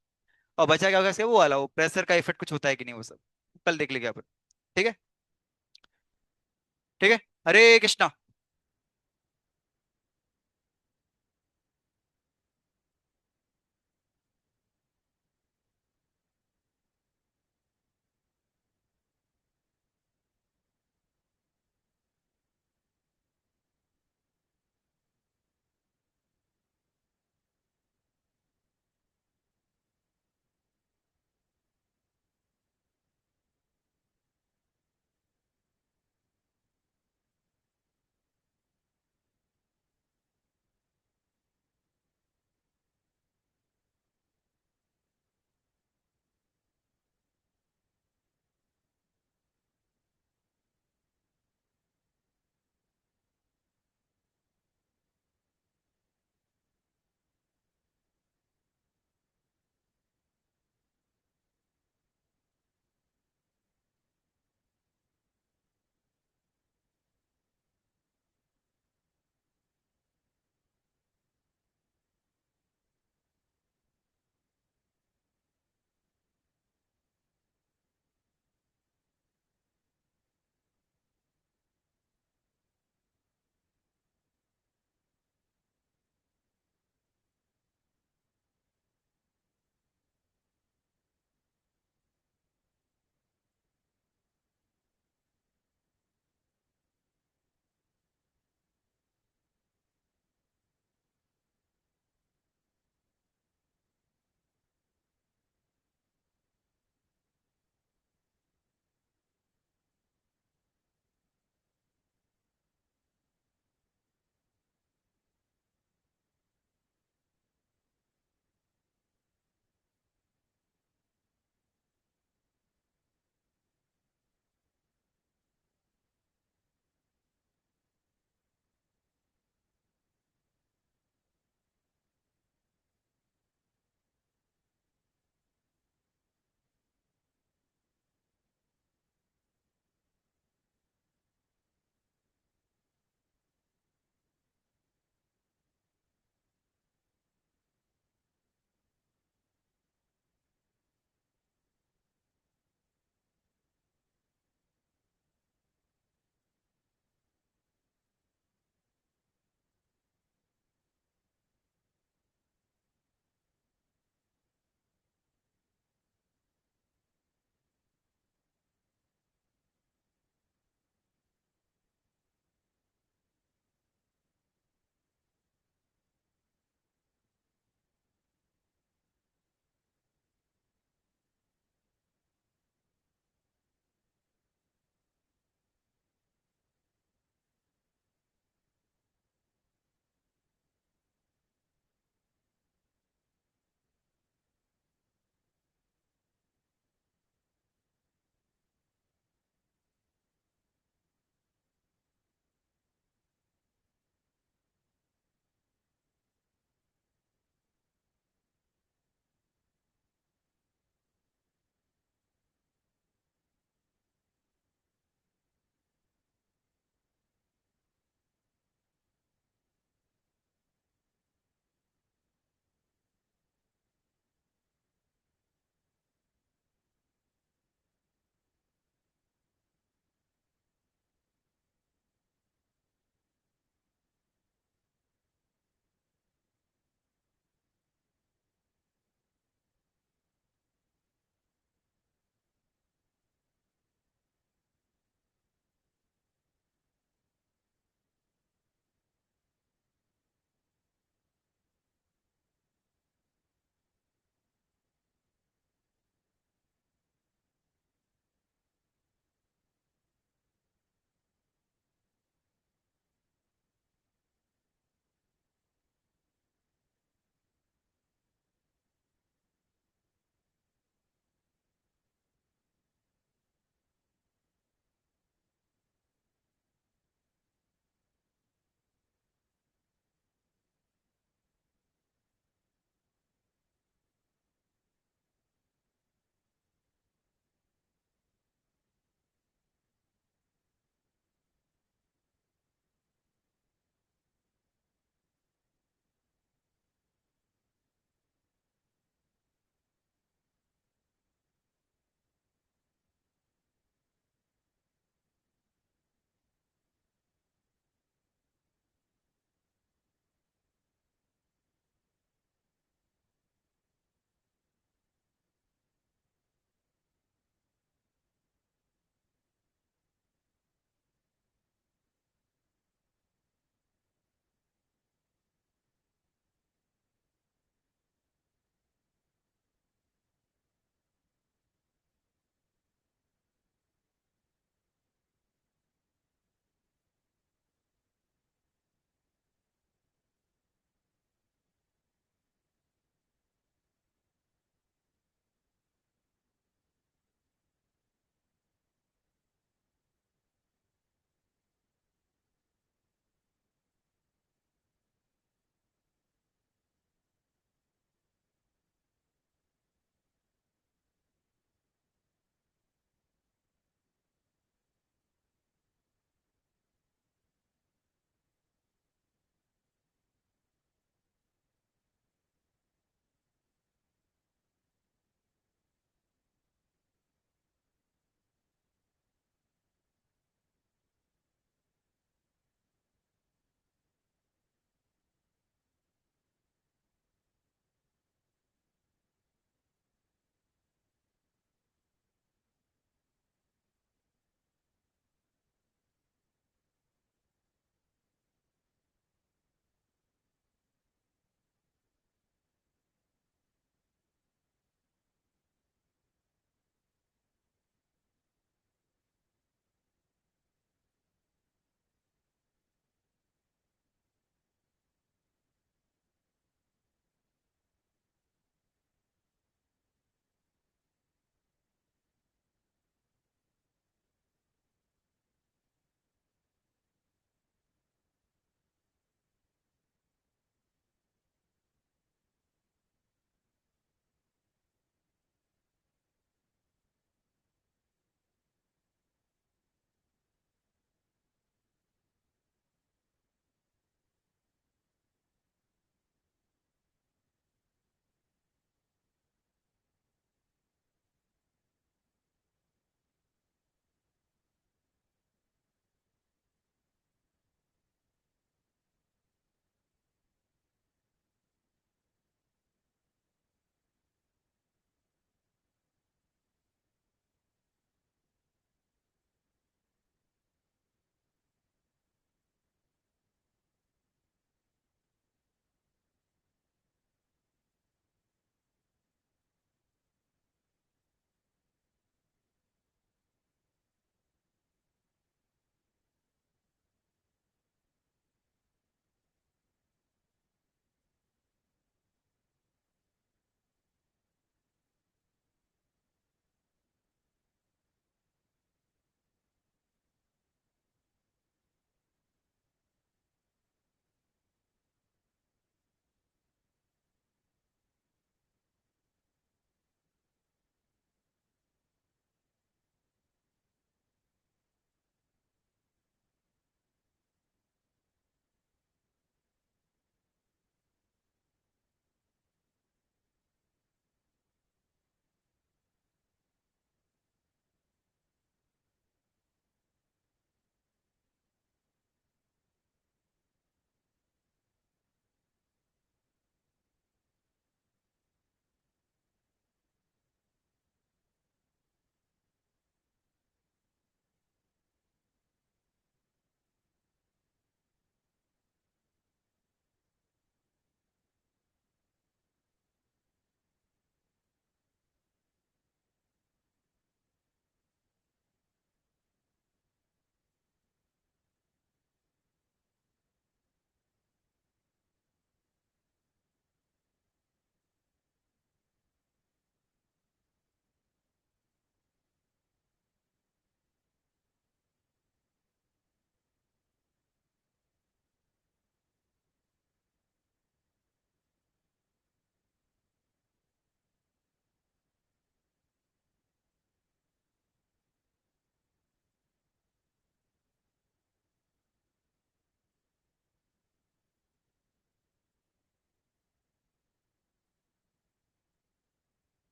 और बचा क्या होगा इसका, वो वाला वो प्रेशर का इफेक्ट कुछ होता है कि नहीं, वो सब कल देख लेंगे अपन। ठीक है, ठीक है। हरे कृष्णा।